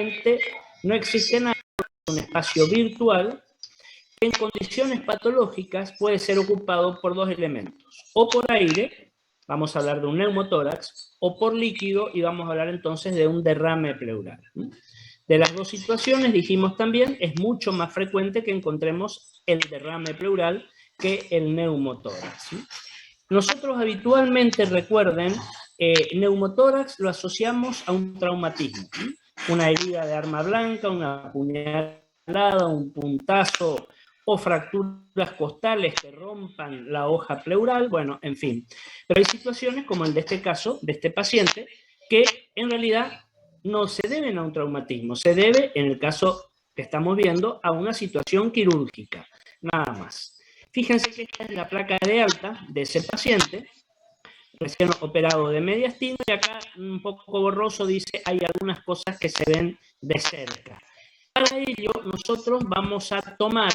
realmente no existe nada, es un espacio virtual que en condiciones patológicas puede ser ocupado por dos elementos, o por aire, vamos a hablar de un neumotórax, o por líquido, y vamos a hablar entonces de un derrame pleural. De las dos situaciones, dijimos también, es mucho más frecuente que encontremos el derrame pleural que el neumotórax. Nosotros habitualmente, recuerden, neumotórax lo asociamos a un traumatismo, una herida de arma blanca, una puñalada, un puntazo o fracturas costales que rompan la hoja pleural, bueno, en fin. Pero hay situaciones como el de este caso, de este paciente, que en realidad no se deben a un traumatismo, se debe, en el caso que estamos viendo, a una situación quirúrgica, nada más. Fíjense que esta es la placa de alta de ese paciente, recién operado de mediastino, y acá un poco borroso dice hay algunas cosas que se ven de cerca. Para ello nosotros vamos a tomar,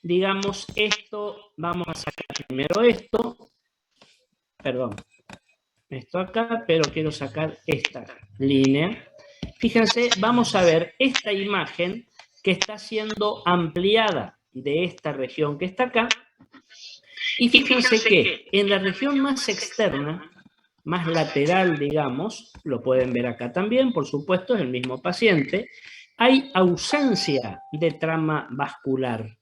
digamos, esto, vamos a sacar primero esto, perdón, esto acá, pero quiero sacar esta línea. Fíjense, vamos a ver esta imagen que está siendo ampliada de esta región que está acá. Y fíjense que en la región más externa, más lateral, digamos, lo pueden ver acá también, por supuesto, es el mismo paciente, hay ausencia de trama vascular.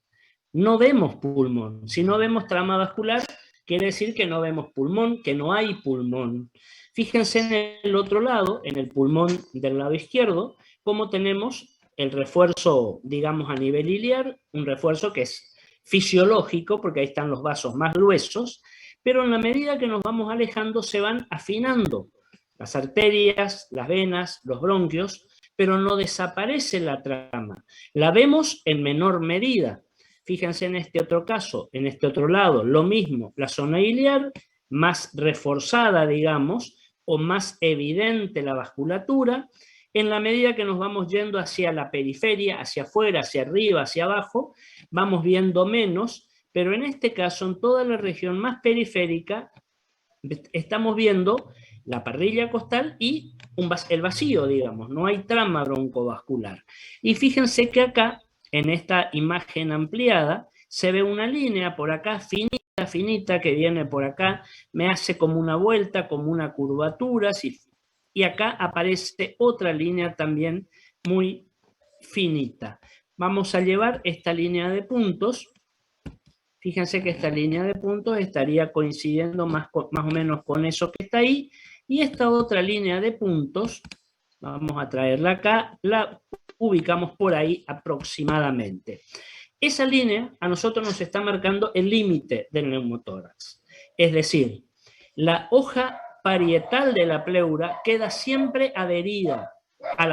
No vemos pulmón. Si no vemos trama vascular, quiere decir que no vemos pulmón, que no hay pulmón. Fíjense en el otro lado, en el pulmón del lado izquierdo, cómo tenemos el refuerzo, digamos, a nivel iliar, un refuerzo que es fisiológico, porque ahí están los vasos más gruesos, pero en la medida que nos vamos alejando se van afinando las arterias, las venas, los bronquios, pero no desaparece la trama. La vemos en menor medida. Fíjense en este otro caso, en este otro lado, lo mismo, la zona iliar, más reforzada, digamos, o más evidente la vasculatura, en la medida que nos vamos yendo hacia la periferia, hacia afuera, hacia arriba, hacia abajo, vamos viendo menos, pero en este caso, en toda la región más periférica, estamos viendo la parrilla costal y el vacío, digamos, no hay trama broncovascular. Y fíjense que acá, en esta imagen ampliada, se ve una línea por acá, finita, finita, que viene por acá, me hace como una vuelta, como una curvatura, y acá aparece otra línea también muy finita. Vamos a llevar esta línea de puntos. Fíjense que esta línea de puntos estaría coincidiendo más o menos con eso que está ahí, y esta otra línea de puntos, vamos a traerla acá, la ubicamos por ahí aproximadamente. Esa línea a nosotros nos está marcando el límite del neumotórax, es decir, la hoja parietal de la pleura queda siempre adherida a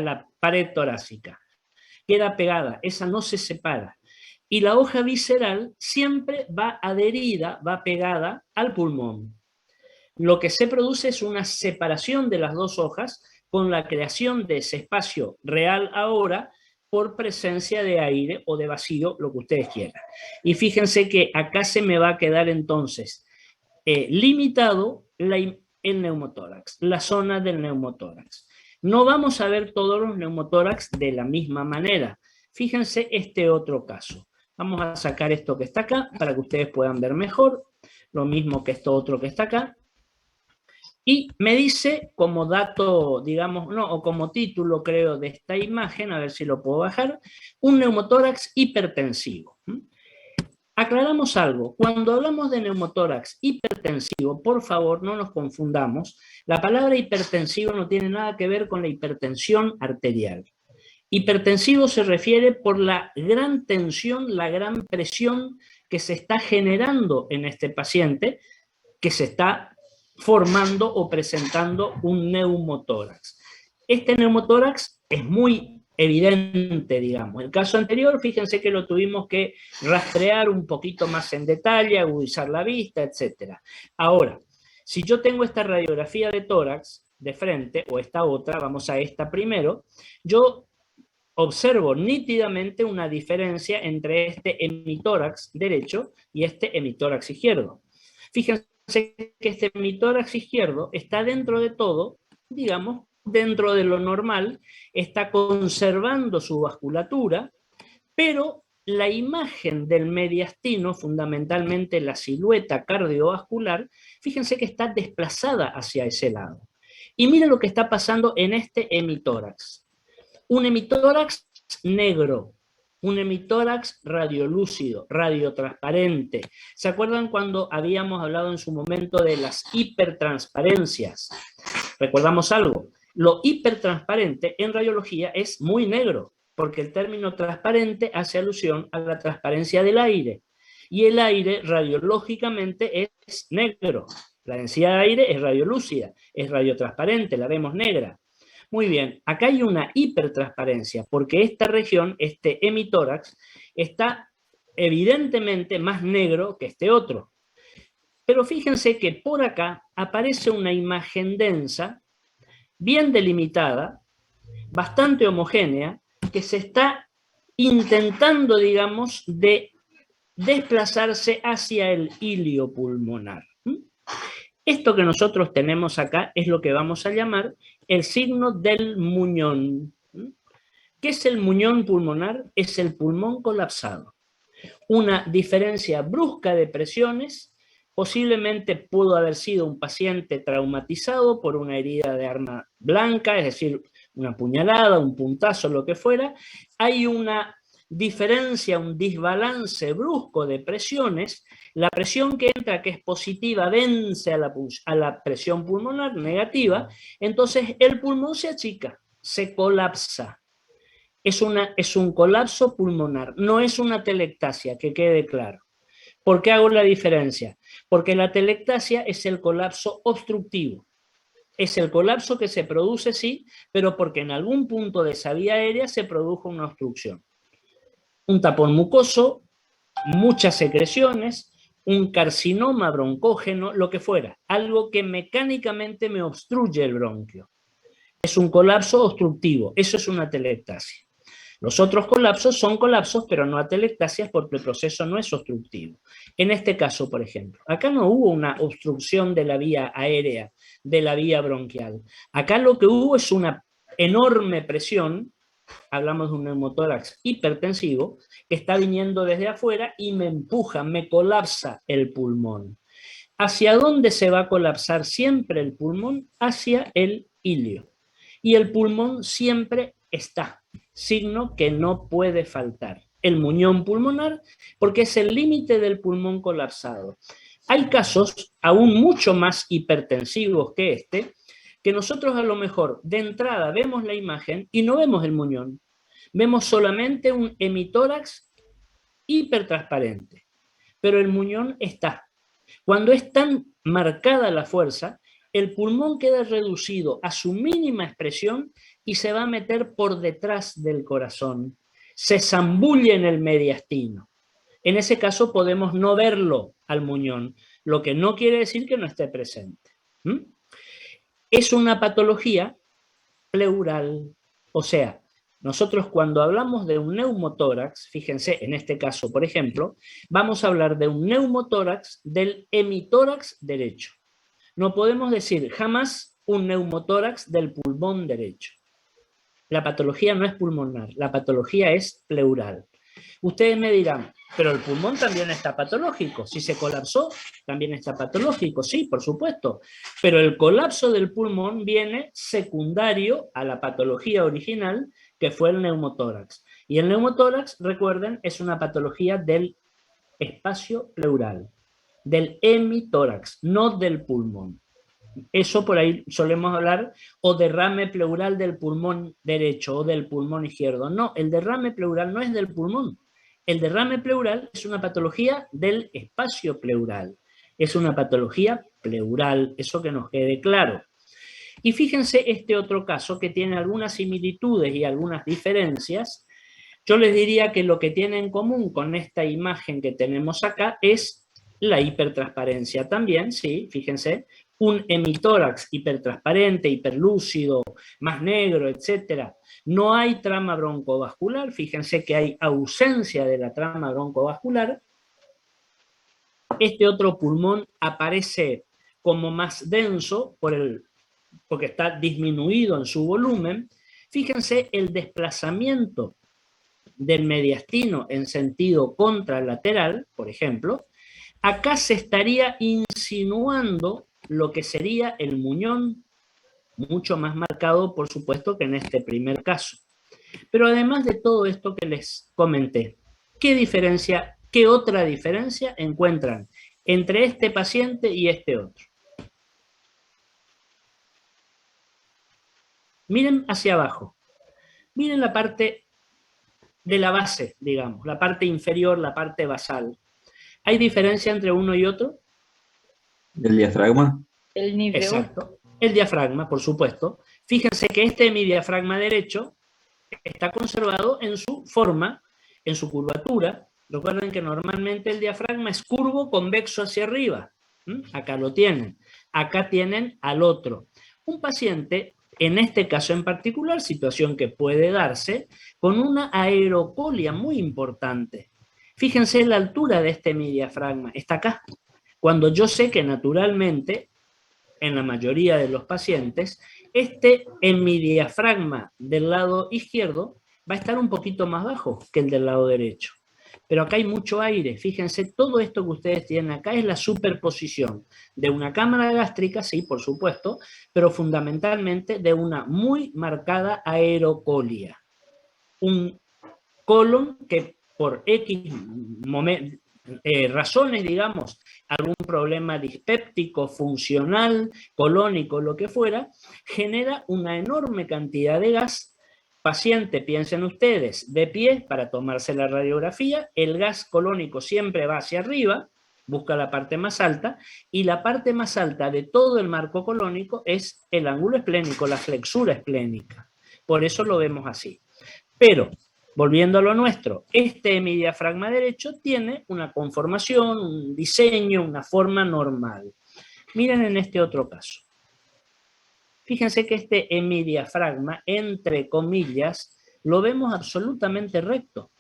la pared torácica, queda pegada, esa no se separa. Y la hoja visceral siempre va adherida, va pegada al pulmón. Lo que se produce es una separación de las dos hojas con la creación de ese espacio real ahora por presencia de aire o de vacío, lo que ustedes quieran. Y fíjense que acá se me va a quedar entonces limitado el neumotórax, la zona del neumotórax. No vamos a ver todos los neumotórax de la misma manera. Fíjense este otro caso. Vamos a sacar esto que está acá para que ustedes puedan ver mejor. Lo mismo que esto otro que está acá. Y me dice como dato, digamos, no, o como título creo de esta imagen, a ver si lo puedo bajar, un neumotórax hipertensivo. Aclaramos algo, cuando hablamos de neumotórax hipertensivo, por favor no nos confundamos, la palabra hipertensivo no tiene nada que ver con la hipertensión arterial. Hipertensivo se refiere por la gran tensión, la gran presión que se está generando en este paciente, que se está formando o presentando un neumotórax. Este neumotórax es muy evidente, digamos. El caso anterior, fíjense que lo tuvimos que rastrear un poquito más en detalle, agudizar la vista, etc. Ahora, si yo tengo esta radiografía de tórax de frente, o esta otra, vamos a esta primero, yo observo nítidamente una diferencia entre este hemitórax derecho y este hemitórax izquierdo. Fíjense que este hemitórax izquierdo está dentro de todo, digamos, dentro de lo normal, está conservando su vasculatura, pero la imagen del mediastino, fundamentalmente la silueta cardiovascular, fíjense que está desplazada hacia ese lado. Y miren lo que está pasando en este hemitórax. Un hemitórax negro, un hemitórax radiolúcido, radiotransparente. ¿Se acuerdan cuando habíamos hablado en su momento de las hipertransparencias? ¿Recordamos algo? Lo hipertransparente en radiología es muy negro, porque el término transparente hace alusión a la transparencia del aire. Y el aire radiológicamente es negro. La densidad de aire es radiolúcida, es radiotransparente, la vemos negra. Muy bien, acá hay una hipertransparencia, porque esta región, este hemitórax, está evidentemente más negro que este otro. Pero fíjense que por acá aparece una imagen densa, bien delimitada, bastante homogénea, que se está intentando, digamos, de desplazarse hacia el hilio pulmonar. Esto que nosotros tenemos acá es lo que vamos a llamar el signo del muñón. ¿Qué es el muñón pulmonar? Es el pulmón colapsado. Una diferencia brusca de presiones, posiblemente pudo haber sido un paciente traumatizado por una herida de arma blanca, es decir, una puñalada, un puntazo, lo que fuera. Hay una diferencia, un desbalance brusco de presiones. La presión que entra, que es positiva, vence a la presión pulmonar negativa, entonces el pulmón se achica, se colapsa. Es un colapso pulmonar, no es una telectasia, que quede claro. ¿Por qué hago la diferencia? Porque la telectasia es el colapso obstructivo. Es el colapso que se produce, sí, pero porque en algún punto de esa vía aérea se produjo una obstrucción. Un tapón mucoso, muchas secreciones, un carcinoma broncógeno, lo que fuera, algo que mecánicamente me obstruye el bronquio. Es un colapso obstructivo, eso es una telectasia. Los otros colapsos son colapsos, pero no atelectasias, porque el proceso no es obstructivo. En este caso, por ejemplo, acá no hubo una obstrucción de la vía aérea, de la vía bronquial. Acá lo que hubo es una enorme presión, hablamos de un neumotórax hipertensivo, que está viniendo desde afuera y me empuja, me colapsa el pulmón. ¿Hacia dónde se va a colapsar siempre el pulmón? Hacia el ilio. Y el pulmón siempre está, signo que no puede faltar. El muñón pulmonar, porque es el límite del pulmón colapsado. Hay casos aún mucho más hipertensivos que este, que nosotros a lo mejor de entrada vemos la imagen y no vemos el muñón. Vemos solamente un hemitórax hipertransparente, pero el muñón está. Cuando es tan marcada la fuerza, el pulmón queda reducido a su mínima expresión y se va a meter por detrás del corazón. Se zambulle en el mediastino. En ese caso podemos no verlo al muñón, lo que no quiere decir que no esté presente. Es una patología pleural, o sea, nosotros cuando hablamos de un neumotórax, fíjense, en este caso, por ejemplo, vamos a hablar de un neumotórax del hemitórax derecho. No podemos decir jamás un neumotórax del pulmón derecho. La patología no es pulmonar, la patología es pleural. Ustedes me dirán, pero el pulmón también está patológico. Si se colapsó, también está patológico. Sí, por supuesto. Pero el colapso del pulmón viene secundario a la patología original, que fue el neumotórax. Y el neumotórax, recuerden, es una patología del espacio pleural, del hemitórax, no del pulmón. Eso por ahí solemos hablar, o derrame pleural del pulmón derecho o del pulmón izquierdo. No, el derrame pleural no es del pulmón. El derrame pleural es una patología del espacio pleural. Es una patología pleural, eso que nos quede claro. Y fíjense este otro caso que tiene algunas similitudes y algunas diferencias. Yo les diría que lo que tiene en común con esta imagen que tenemos acá es la hipertransparencia también, sí, fíjense, un hemitórax hipertransparente, hiperlúcido, más negro, etcétera. No hay trama broncovascular, fíjense que hay ausencia de la trama broncovascular. Este otro pulmón aparece como más denso por el porque está disminuido en su volumen, fíjense el desplazamiento del mediastino en sentido contralateral, por ejemplo, acá se estaría insinuando lo que sería el muñón, mucho más marcado, por supuesto, que en este primer caso. Pero además de todo esto que les comenté, ¿qué otra diferencia encuentran entre este paciente y este otro? Miren hacia abajo. Miren la parte de la base, digamos, la parte inferior, la parte basal. ¿Hay diferencia entre uno y otro? ¿El diafragma? El nivel. Exacto. El diafragma, por supuesto. Fíjense que este es mi diafragma derecho, está conservado en su forma, en su curvatura. Recuerden que normalmente el diafragma es curvo, convexo hacia arriba. Acá lo tienen. Acá tienen al otro. Un paciente, en este caso en particular, situación que puede darse, con una aerocolia muy importante. Fíjense la altura de este mi diafragma. Está acá. Cuando yo sé que naturalmente, en la mayoría de los pacientes, este hemidiafragma del lado izquierdo va a estar un poquito más bajo que el del lado derecho. Pero acá hay mucho aire. Fíjense, todo esto que ustedes tienen acá es la superposición de una cámara gástrica, sí, por supuesto, pero fundamentalmente de una muy marcada aerocolia. Un colon que por X razones, digamos, algún problema dispéptico, funcional, colónico, lo que fuera, genera una enorme cantidad de gas. Paciente, piensen ustedes, de pie para tomarse la radiografía, el gas colónico siempre va hacia arriba, busca la parte más alta, y la parte más alta de todo el marco colónico es el ángulo esplénico, la flexura esplénica. Por eso lo vemos así. Pero, volviendo a lo nuestro, este hemidiafragma derecho tiene una conformación, un diseño, una forma normal. Miren en este otro caso. Fíjense que este hemidiafragma, entre comillas, lo vemos absolutamente recto,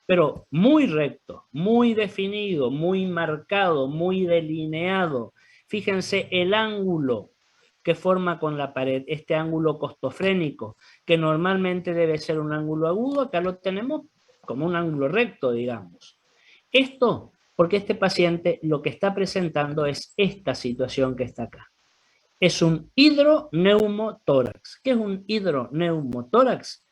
pero muy recto, muy definido, muy marcado, muy delineado. Fíjense el ángulo que forma con la pared, este ángulo costofrénico, que normalmente debe ser un ángulo agudo, acá lo tenemos como un ángulo recto, digamos. Esto porque este paciente lo que está presentando es esta situación que está acá. Es un hidroneumotórax. ¿Qué es un hidroneumotórax?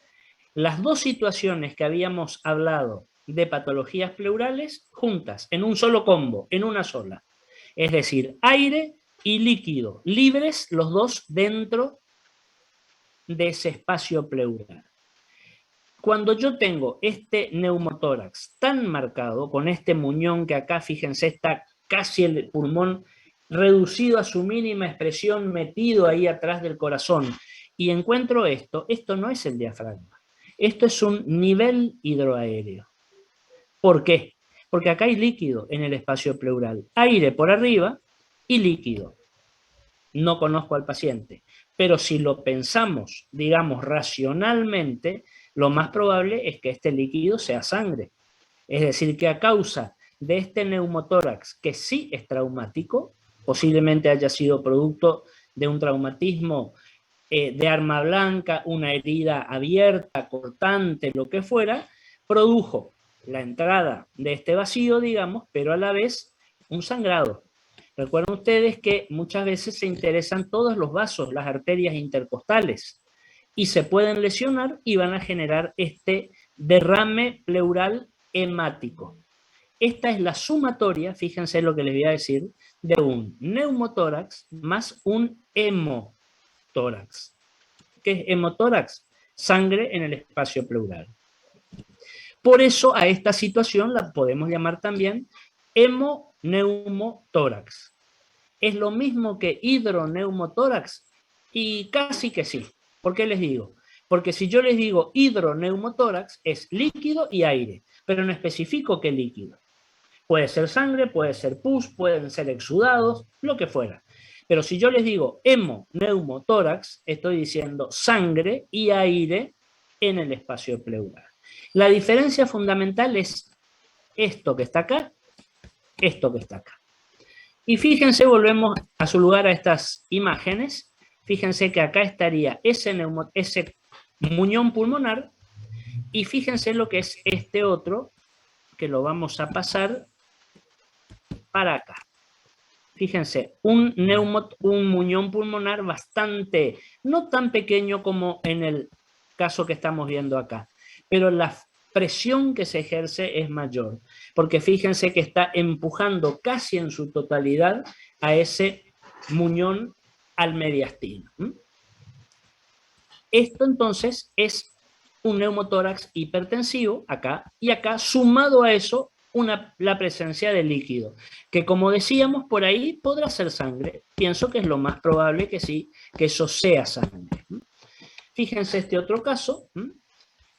Las dos situaciones que habíamos hablado de patologías pleurales juntas, en un solo combo, en una sola. Es decir, aire y líquido, libres los dos dentro de ese espacio pleural. Cuando yo tengo este neumotórax tan marcado, con este muñón que acá, fíjense, está casi el pulmón reducido a su mínima expresión, metido ahí atrás del corazón, y encuentro esto no es el diafragma, esto es un nivel hidroaéreo. ¿Por qué? Porque acá hay líquido en el espacio pleural, aire por arriba y líquido. No conozco al paciente, pero si lo pensamos, digamos, racionalmente, lo más probable es que este líquido sea sangre. Es decir, que a causa de este neumotórax, que sí es traumático, posiblemente haya sido producto de un traumatismo de arma blanca, una herida abierta, cortante, lo que fuera, produjo la entrada de este vacío, digamos, pero a la vez un sangrado. Recuerden ustedes que muchas veces se interesan todos los vasos, las arterias intercostales, y se pueden lesionar y van a generar este derrame pleural hemático. Esta es la sumatoria, fíjense lo que les voy a decir, de un neumotórax más un hemotórax. ¿Qué es hemotórax? Sangre en el espacio pleural. Por eso a esta situación la podemos llamar también hemoneumotórax. ¿Es lo mismo que hidroneumotórax? Y casi que sí. ¿Por qué les digo? Porque si yo les digo hidroneumotórax, es líquido y aire, pero no especifico qué líquido. Puede ser sangre, puede ser pus, pueden ser exudados, lo que fuera. Pero si yo les digo hemoneumotórax, estoy diciendo sangre y aire en el espacio pleural. La diferencia fundamental es esto que está acá, esto que está acá. Y fíjense, volvemos a su lugar a estas imágenes. Fíjense que acá estaría ese muñón pulmonar, y fíjense lo que es este otro, que lo vamos a pasar para acá. Fíjense, un muñón pulmonar bastante, no tan pequeño como en el caso que estamos viendo acá, pero la presión que se ejerce es mayor, porque fíjense que está empujando casi en su totalidad a ese muñón al mediastino. Esto entonces es un neumotórax hipertensivo acá, y acá sumado a eso la presencia de líquido, que como decíamos por ahí podrá ser sangre. Pienso que es lo más probable que sí, que eso sea sangre. Fíjense este otro caso.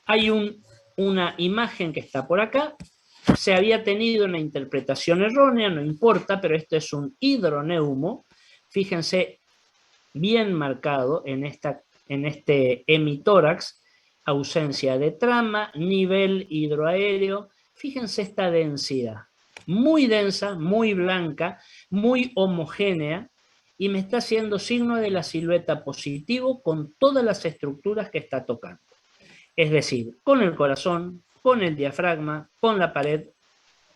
Hay una imagen que está por acá. Se había tenido una interpretación errónea, no importa, pero esto es un hidroneumo. Fíjense, bien marcado en este hemitórax, ausencia de trama, nivel hidroaéreo. Fíjense esta densidad, muy densa, muy blanca, muy homogénea, y me está haciendo signo de la silueta positivo con todas las estructuras que está tocando. Es decir, con el corazón, con el diafragma, con la pared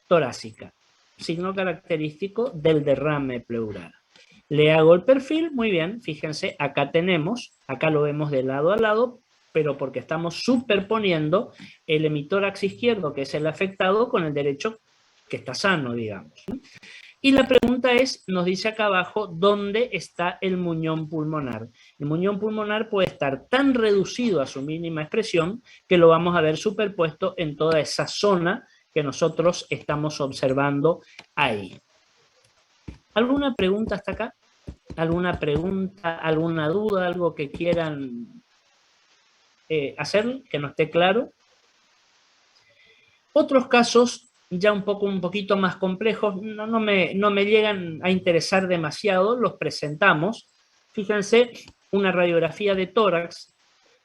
torácica. Signo característico del derrame pleural. Le hago el perfil, muy bien, fíjense, acá lo vemos de lado a lado, pero porque estamos superponiendo el hemitórax izquierdo, que es el afectado, con el derecho, que está sano, digamos. Y la pregunta es, nos dice acá abajo, ¿dónde está el muñón pulmonar? El muñón pulmonar puede estar tan reducido a su mínima expresión que lo vamos a ver superpuesto en toda esa zona que nosotros estamos observando ahí. ¿Alguna pregunta hasta acá? ¿Alguna pregunta, alguna duda, algo que quieran hacer, que no esté claro? Otros casos ya un poquito más complejos, no me llegan a interesar demasiado, los presentamos. Fíjense, una radiografía de tórax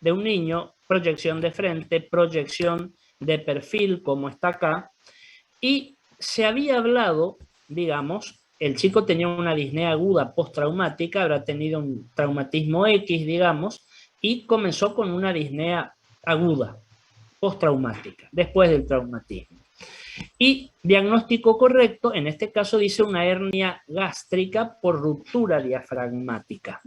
de un niño, proyección de frente, proyección de perfil, como está acá, y se había hablado, digamos, el chico tenía una disnea aguda postraumática, habrá tenido un traumatismo X, digamos, y comenzó con una disnea aguda postraumática, después del traumatismo. Y diagnóstico correcto, en este caso dice una hernia gástrica por ruptura diafragmática.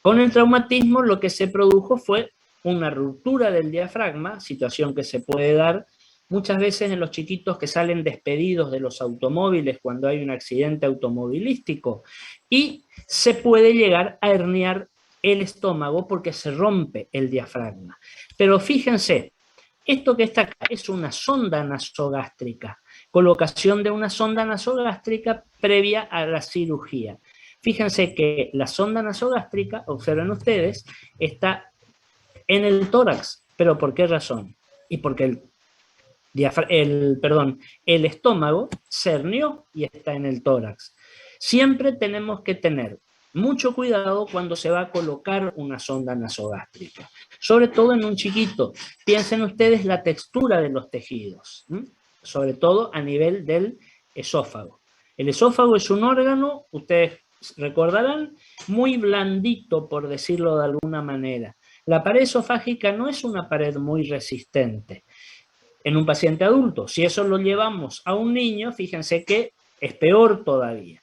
Con el traumatismo lo que se produjo fue una ruptura del diafragma, situación que se puede dar muchas veces en los chiquitos que salen despedidos de los automóviles cuando hay un accidente automovilístico, y se puede llegar a herniar el estómago porque se rompe el diafragma. Pero fíjense, esto que está acá es una sonda nasogástrica, colocación de una sonda nasogástrica previa a la cirugía. Fíjense que la sonda nasogástrica, observen ustedes, está en el tórax. ¿Pero por qué razón? Y porque el estómago se hernió y está en el tórax. Siempre tenemos que tener mucho cuidado cuando se va a colocar una sonda nasogástrica, sobre todo en un chiquito. Piensen ustedes la textura de los tejidos, sobre todo a nivel del esófago. El esófago es un órgano, ustedes recordarán, muy blandito, por decirlo de alguna manera. La pared esofágica no es una pared muy resistente en un paciente adulto. Si eso lo llevamos a un niño, fíjense que es peor todavía.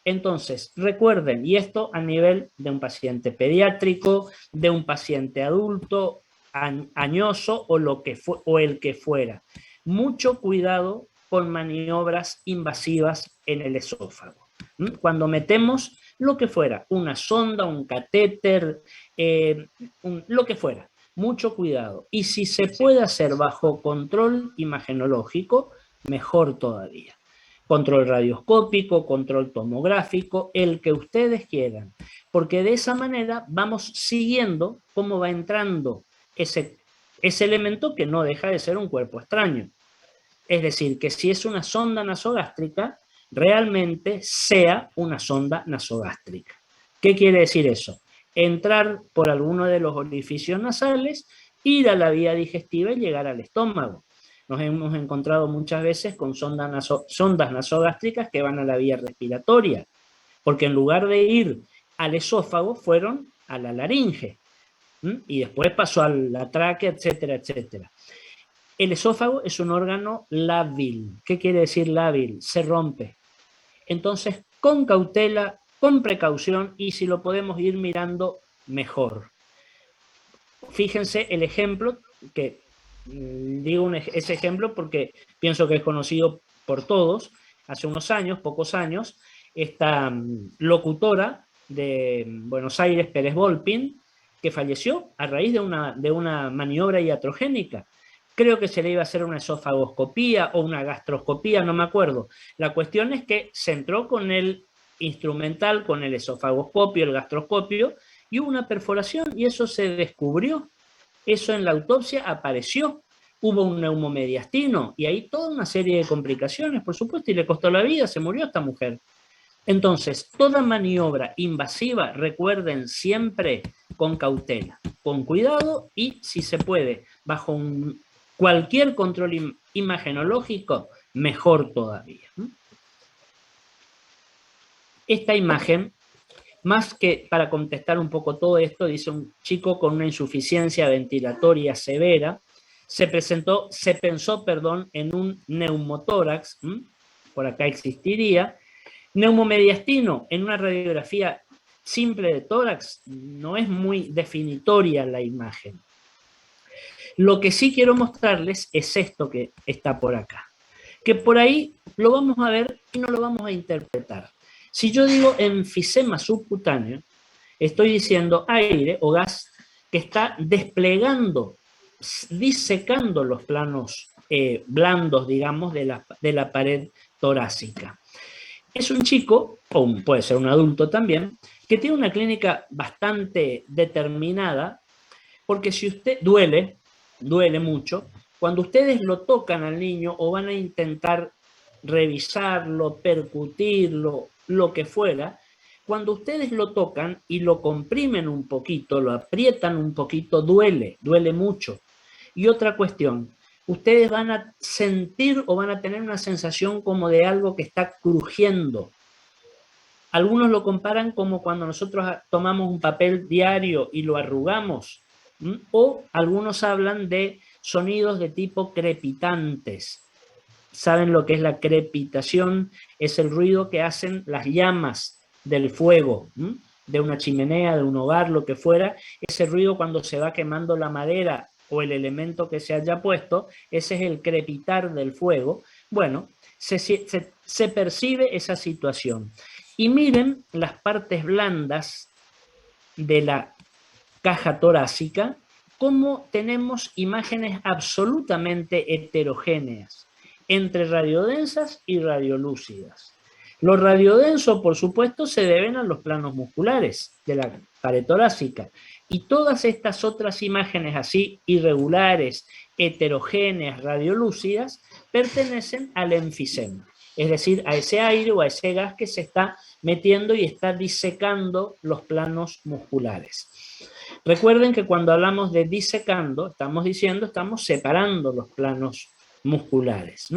Entonces, recuerden, y esto a nivel de un paciente pediátrico, de un paciente adulto, añoso o el que fuera. Mucho cuidado con maniobras invasivas en el esófago. Cuando metemos lo que fuera, una sonda, un catéter, lo que fuera, mucho cuidado. Y si se puede hacer bajo control imagenológico, mejor todavía. Control radioscópico, control tomográfico, el que ustedes quieran, porque de esa manera vamos siguiendo cómo va entrando ese elemento que no deja de ser un cuerpo extraño. Es decir, que si es una sonda nasogástrica, realmente sea una sonda nasogástrica. ¿Qué quiere decir eso? Entrar por alguno de los orificios nasales, ir a la vía digestiva y llegar al estómago. Nos hemos encontrado muchas veces con sondas nasogástricas que van a la vía respiratoria, porque en lugar de ir al esófago fueron a la laringe, y después pasó a la tráquea, etcétera, etcétera. El esófago es un órgano lábil. ¿Qué quiere decir lábil? Se rompe. Entonces, con cautela, con precaución, y si lo podemos ir mirando, mejor. Fíjense el ejemplo, que digo ese ejemplo porque pienso que es conocido por todos. Hace unos años, pocos años, esta locutora de Buenos Aires, Pérez Volpin, que falleció a raíz de una maniobra iatrogénica. Creo que se le iba a hacer una esofagoscopía o una gastroscopía, no me acuerdo. La cuestión es que se entró con el instrumental, con el esofagoscopio, el gastroscopio, y hubo una perforación y eso se descubrió. Eso en la autopsia apareció. Hubo un neumomediastino y ahí toda una serie de complicaciones, por supuesto, y le costó la vida, se murió esta mujer. Entonces, toda maniobra invasiva, recuerden siempre con cautela, con cuidado y, si se puede, bajo cualquier control imagenológico, mejor todavía. Esta imagen, más que para contestar un poco todo esto, dice un chico con una insuficiencia ventilatoria severa, se pensó, en un neumotórax, por acá existiría. Neumomediastino, en una radiografía simple de tórax, no es muy definitoria la imagen. Lo que sí quiero mostrarles es esto que está por acá, que por ahí lo vamos a ver y no lo vamos a interpretar. Si yo digo enfisema subcutáneo, estoy diciendo aire o gas que está desplegando, disecando los planos blandos, digamos, de la pared torácica. Es un chico, o puede ser un adulto también, que tiene una clínica bastante determinada, porque si usted duele mucho, cuando ustedes lo tocan al niño o van a intentar revisarlo, percutirlo, lo que fuera, cuando ustedes lo tocan y lo comprimen un poquito, lo aprietan un poquito, duele mucho. Y otra cuestión, ustedes van a sentir o van a tener una sensación como de algo que está crujiendo. Algunos lo comparan como cuando nosotros tomamos un papel diario y lo arrugamos, o algunos hablan de sonidos de tipo crepitantes. ¿Saben lo que es la crepitación? Es el ruido que hacen las llamas del fuego, de una chimenea, de un hogar, lo que fuera. Ese ruido cuando se va quemando la madera o el elemento que se haya puesto, ese es el crepitar del fuego. Bueno, se percibe esa situación. Y miren las partes blandas de la caja torácica, cómo tenemos imágenes absolutamente heterogéneas entre radiodensas y radiolúcidas. Los radiodensos, por supuesto, se deben a los planos musculares de la pared torácica, y todas estas otras imágenes así irregulares, heterogéneas, radiolúcidas, pertenecen al enfisema, es decir, a ese aire o a ese gas que se está metiendo y está disecando los planos musculares. Recuerden que cuando hablamos de disecando, estamos separando los planos musculares.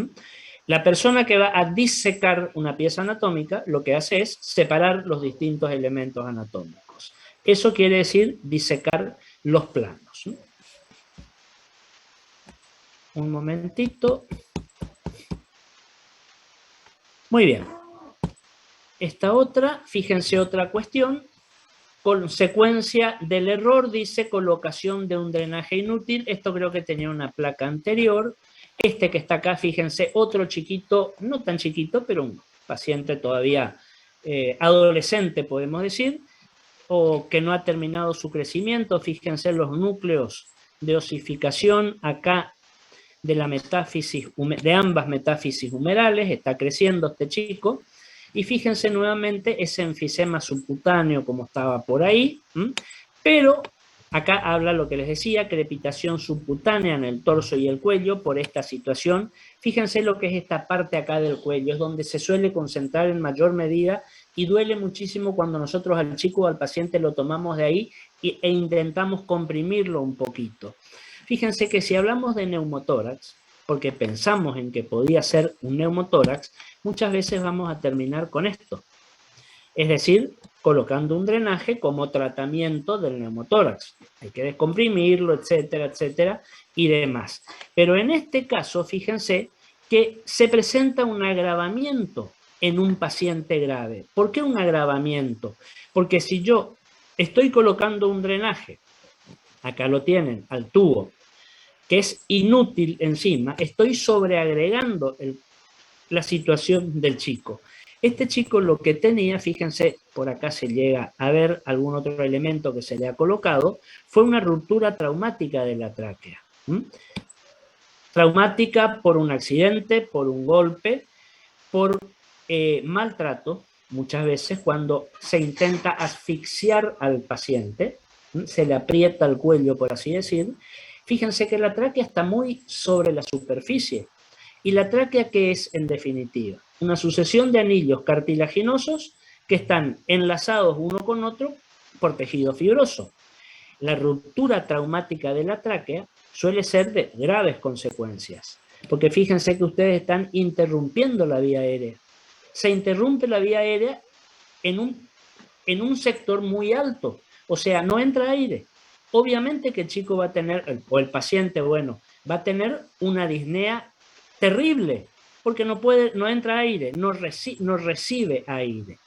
La persona que va a disecar una pieza anatómica lo que hace es separar los distintos elementos anatómicos. Eso quiere decir disecar los planos. Un momentito. Muy bien. Esta otra, fíjense otra cuestión. Consecuencia del error, dice colocación de un drenaje inútil. Esto creo que tenía una placa anterior. Este que está acá, fíjense, otro chiquito, no tan chiquito, pero un paciente todavía adolescente, podemos decir, o que no ha terminado su crecimiento. Fíjense los núcleos de osificación acá de la metáfisis, de ambas metáfisis humerales. Está creciendo este chico. Y fíjense nuevamente ese enfisema subcutáneo como estaba por ahí, pero acá habla lo que les decía, crepitación subcutánea en el torso y el cuello por esta situación. Fíjense lo que es esta parte acá del cuello, es donde se suele concentrar en mayor medida y duele muchísimo cuando nosotros al chico o al paciente lo tomamos de ahí e intentamos comprimirlo un poquito. Fíjense que si hablamos de neumotórax, porque pensamos en que podía ser un neumotórax, muchas veces vamos a terminar con esto. Es decir, colocando un drenaje como tratamiento del neumotórax. Hay que descomprimirlo, etcétera, etcétera, y demás. Pero en este caso, fíjense que se presenta un agravamiento en un paciente grave. ¿Por qué un agravamiento? Porque si yo estoy colocando un drenaje, acá lo tienen, al tubo, que es inútil encima, estoy sobreagregando la situación del chico. Este chico lo que tenía, fíjense, por acá se llega a ver algún otro elemento que se le ha colocado, fue una ruptura traumática de la tráquea. Traumática por un accidente, por un golpe, por maltrato, muchas veces cuando se intenta asfixiar al paciente, se le aprieta el cuello, por así decir. Fíjense que la tráquea está muy sobre la superficie. ¿Y la tráquea qué es en definitiva? Una sucesión de anillos cartilaginosos que están enlazados uno con otro por tejido fibroso. La ruptura traumática de la tráquea suele ser de graves consecuencias, porque fíjense que ustedes están interrumpiendo la vía aérea. Se interrumpe la vía aérea en un sector muy alto, o sea, no entra aire. Obviamente que el chico va a tener, o el paciente, bueno, va a tener una disnea terrible, porque no entra aire, no recibe aire.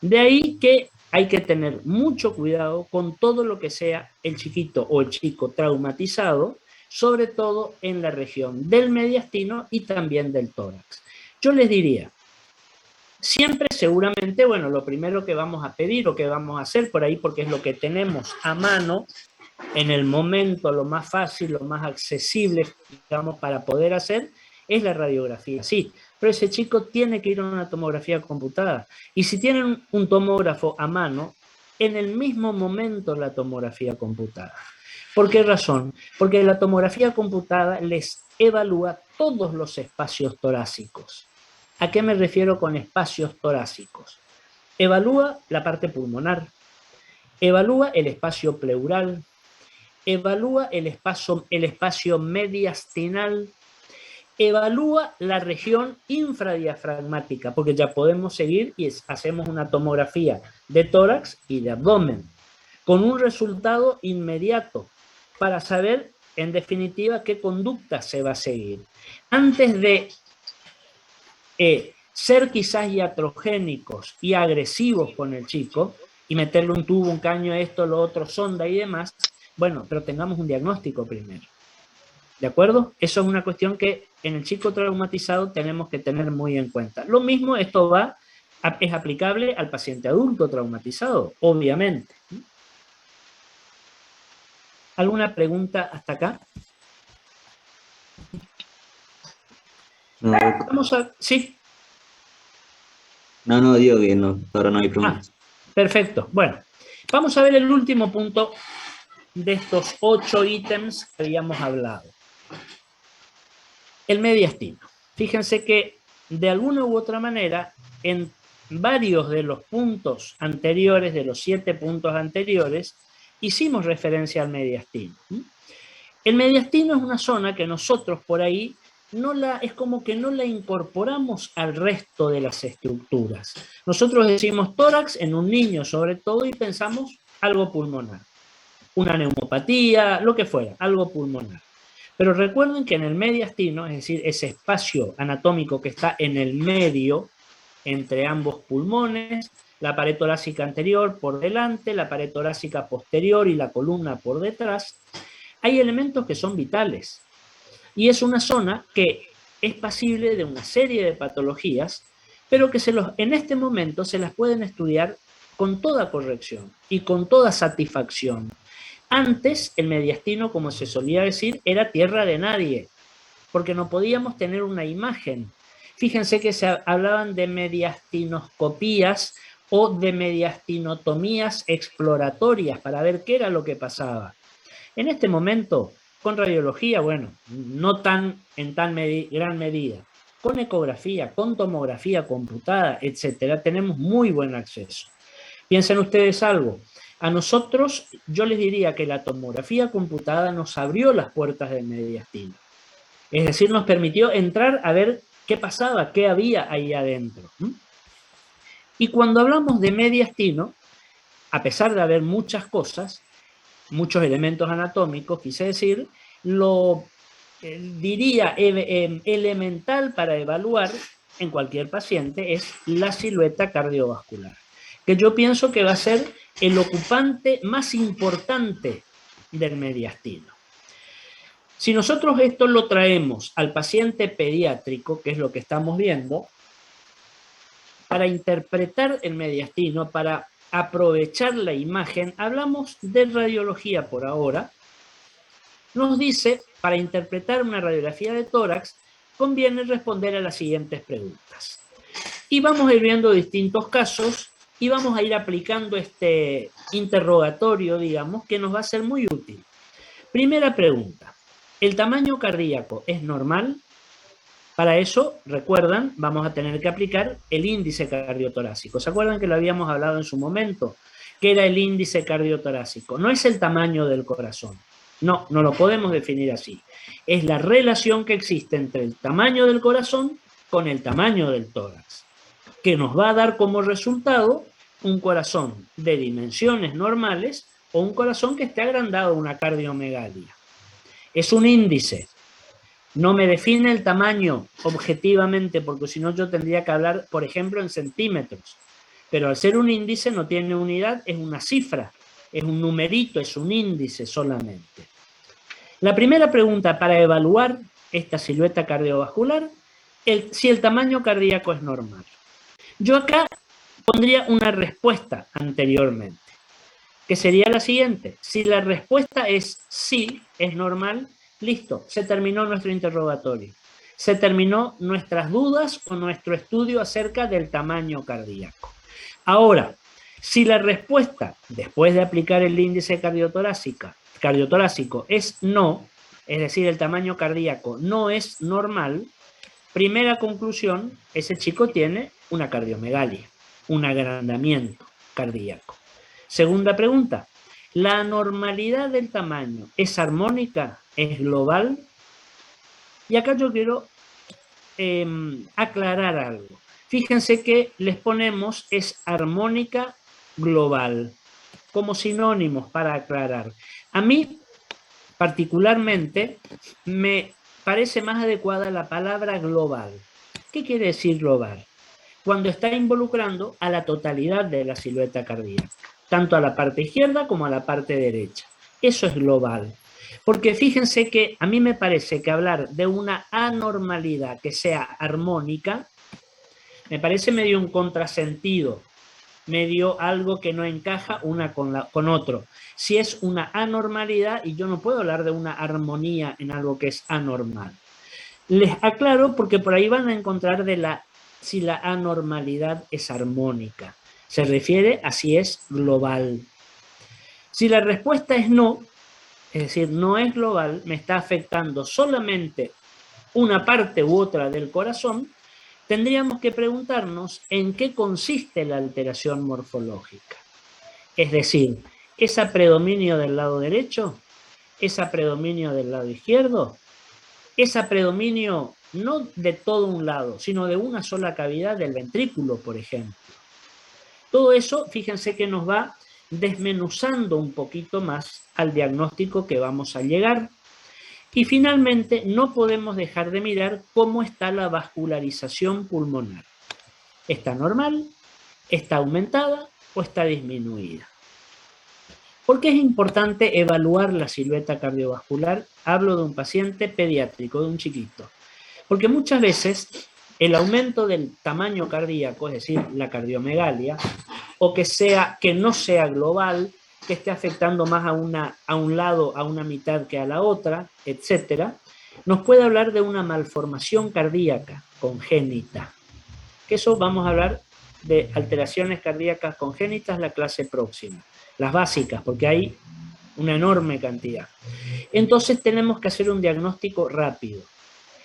De ahí que hay que tener mucho cuidado con todo lo que sea el chiquito o el chico traumatizado, sobre todo en la región del mediastino y también del tórax. Yo les diría, siempre seguramente, bueno, lo primero que vamos a pedir o que vamos a hacer por ahí, porque es lo que tenemos a mano en el momento, lo más fácil, lo más accesible, digamos, para poder hacer, es la radiografía. Sí, pero ese chico tiene que ir a una tomografía computada. Y si tienen un tomógrafo a mano, en el mismo momento la tomografía computada. ¿Por qué razón? Porque la tomografía computada les evalúa todos los espacios torácicos. ¿A qué me refiero con espacios torácicos? Evalúa la parte pulmonar, evalúa el espacio pleural, evalúa el espacio mediastinal, evalúa la región infradiafragmática, porque ya podemos seguir y hacemos una tomografía de tórax y de abdomen, con un resultado inmediato para saber, en definitiva, qué conducta se va a seguir. Antes de ser quizás iatrogénicos y agresivos con el chico, y meterle un tubo, un caño, esto, lo otro, sonda y demás, bueno, pero tengamos un diagnóstico primero. ¿De acuerdo? Eso es una cuestión que en el chico traumatizado tenemos que tener muy en cuenta. Lo mismo, esto es aplicable al paciente adulto traumatizado, obviamente. ¿Alguna pregunta hasta acá? No, Vamos a... ¿Sí? no, digo que no, ahora no hay preguntas. Perfecto. Bueno, vamos a ver el último punto de estos 8 ítems que habíamos hablado. El mediastino. Fíjense que de alguna u otra manera, en varios de los puntos anteriores, de los 7 puntos anteriores, hicimos referencia al mediastino. El mediastino es una zona que nosotros por ahí es como que no la incorporamos al resto de las estructuras. Nosotros decimos tórax en un niño sobre todo y pensamos algo pulmonar, una neumopatía, lo que fuera, algo pulmonar. Pero recuerden que en el mediastino, es decir, ese espacio anatómico que está en el medio entre ambos pulmones, la pared torácica anterior por delante, la pared torácica posterior y la columna por detrás, hay elementos que son vitales. Y es una zona que es pasible de una serie de patologías, pero que en este momento se las pueden estudiar con toda corrección y con toda satisfacción. Antes, el mediastino, como se solía decir, era tierra de nadie, porque no podíamos tener una imagen. Fíjense que se hablaban de mediastinoscopías o de mediastinotomías exploratorias para ver qué era lo que pasaba. En este momento, con radiología, bueno, no en tan gran medida, con ecografía, con tomografía computada, etcétera, tenemos muy buen acceso. Piensen ustedes algo. A nosotros, yo les diría que la tomografía computada nos abrió las puertas del mediastino. Es decir, nos permitió entrar a ver qué pasaba, qué había ahí adentro. Y cuando hablamos de mediastino, a pesar de haber muchas cosas, muchos elementos anatómicos, quise decir, lo diría elemental para evaluar en cualquier paciente es la silueta cardiovascular, que yo pienso que va a ser el ocupante más importante del mediastino. Si nosotros esto lo traemos al paciente pediátrico, que es lo que estamos viendo, para interpretar el mediastino, para aprovechar la imagen, hablamos de radiología por ahora. Nos dice, para interpretar una radiografía de tórax, conviene responder a las siguientes preguntas. Y vamos a ir viendo distintos casos y vamos a ir aplicando este interrogatorio, digamos, que nos va a ser muy útil. Primera pregunta, ¿el tamaño cardíaco es normal? Para eso, recuerdan, vamos a tener que aplicar el índice cardiotorácico. ¿Se acuerdan que lo habíamos hablado en su momento? ¿Qué era el índice cardiotorácico? No es el tamaño del corazón. No, no lo podemos definir así. Es la relación que existe entre el tamaño del corazón con el tamaño del tórax, que nos va a dar como resultado un corazón de dimensiones normales o un corazón que esté agrandado, una cardiomegalia. Es un índice. No me define el tamaño objetivamente, porque si no yo tendría que hablar, por ejemplo, en centímetros. Pero al ser un índice no tiene unidad, es una cifra, es un numerito, es un índice solamente. La primera pregunta para evaluar esta silueta cardiovascular, si el tamaño cardíaco es normal. Yo acá pondría una respuesta anteriormente, que sería la siguiente. Si la respuesta es sí, es normal, listo, se terminó nuestro interrogatorio. Se terminó nuestras dudas o nuestro estudio acerca del tamaño cardíaco. Ahora, si la respuesta, después de aplicar el índice cardiotorácico es no, es decir, el tamaño cardíaco no es normal, primera conclusión, ese chico tiene una cardiomegalia, un agrandamiento cardíaco. Segunda pregunta, ¿la anormalidad del tamaño es armónica? ¿Es global? Y acá yo quiero aclarar algo. Fíjense que les ponemos es armónica global, como sinónimos para aclarar. A mí, particularmente, me parece más adecuada la palabra global. ¿Qué quiere decir global? Cuando está involucrando a la totalidad de la silueta cardíaca, tanto a la parte izquierda como a la parte derecha. Eso es global. Porque fíjense que a mí me parece que hablar de una anormalidad que sea armónica, me parece medio un contrasentido, medio algo que no encaja una con otro. Si es una anormalidad, y yo no puedo hablar de una armonía en algo que es anormal. Les aclaro porque por ahí van a encontrar si la anormalidad es armónica. Se refiere a si es global. Si la respuesta es no, es decir, no es global, me está afectando solamente una parte u otra del corazón, tendríamos que preguntarnos en qué consiste la alteración morfológica. Es decir, ¿es a predominio del lado derecho? ¿Es a predominio del lado izquierdo? ¿Es a predominio no de todo un lado, sino de una sola cavidad del ventrículo, por ejemplo? Todo eso, fíjense que nos va desmenuzando un poquito más al diagnóstico que vamos a llegar. Y finalmente, no podemos dejar de mirar cómo está la vascularización pulmonar. ¿Está normal? ¿Está aumentada o está disminuida? ¿Por qué es importante evaluar la silueta cardiovascular? Hablo de un paciente pediátrico, de un chiquito. Porque muchas veces el aumento del tamaño cardíaco, es decir, la cardiomegalia, o que no sea global, que esté afectando más a un lado, a una mitad que a la otra, etcétera, nos puede hablar de una malformación cardíaca congénita. Que eso vamos a hablar de alteraciones cardíacas congénitas la clase próxima, las básicas, porque hay una enorme cantidad. Entonces tenemos que hacer un diagnóstico rápido.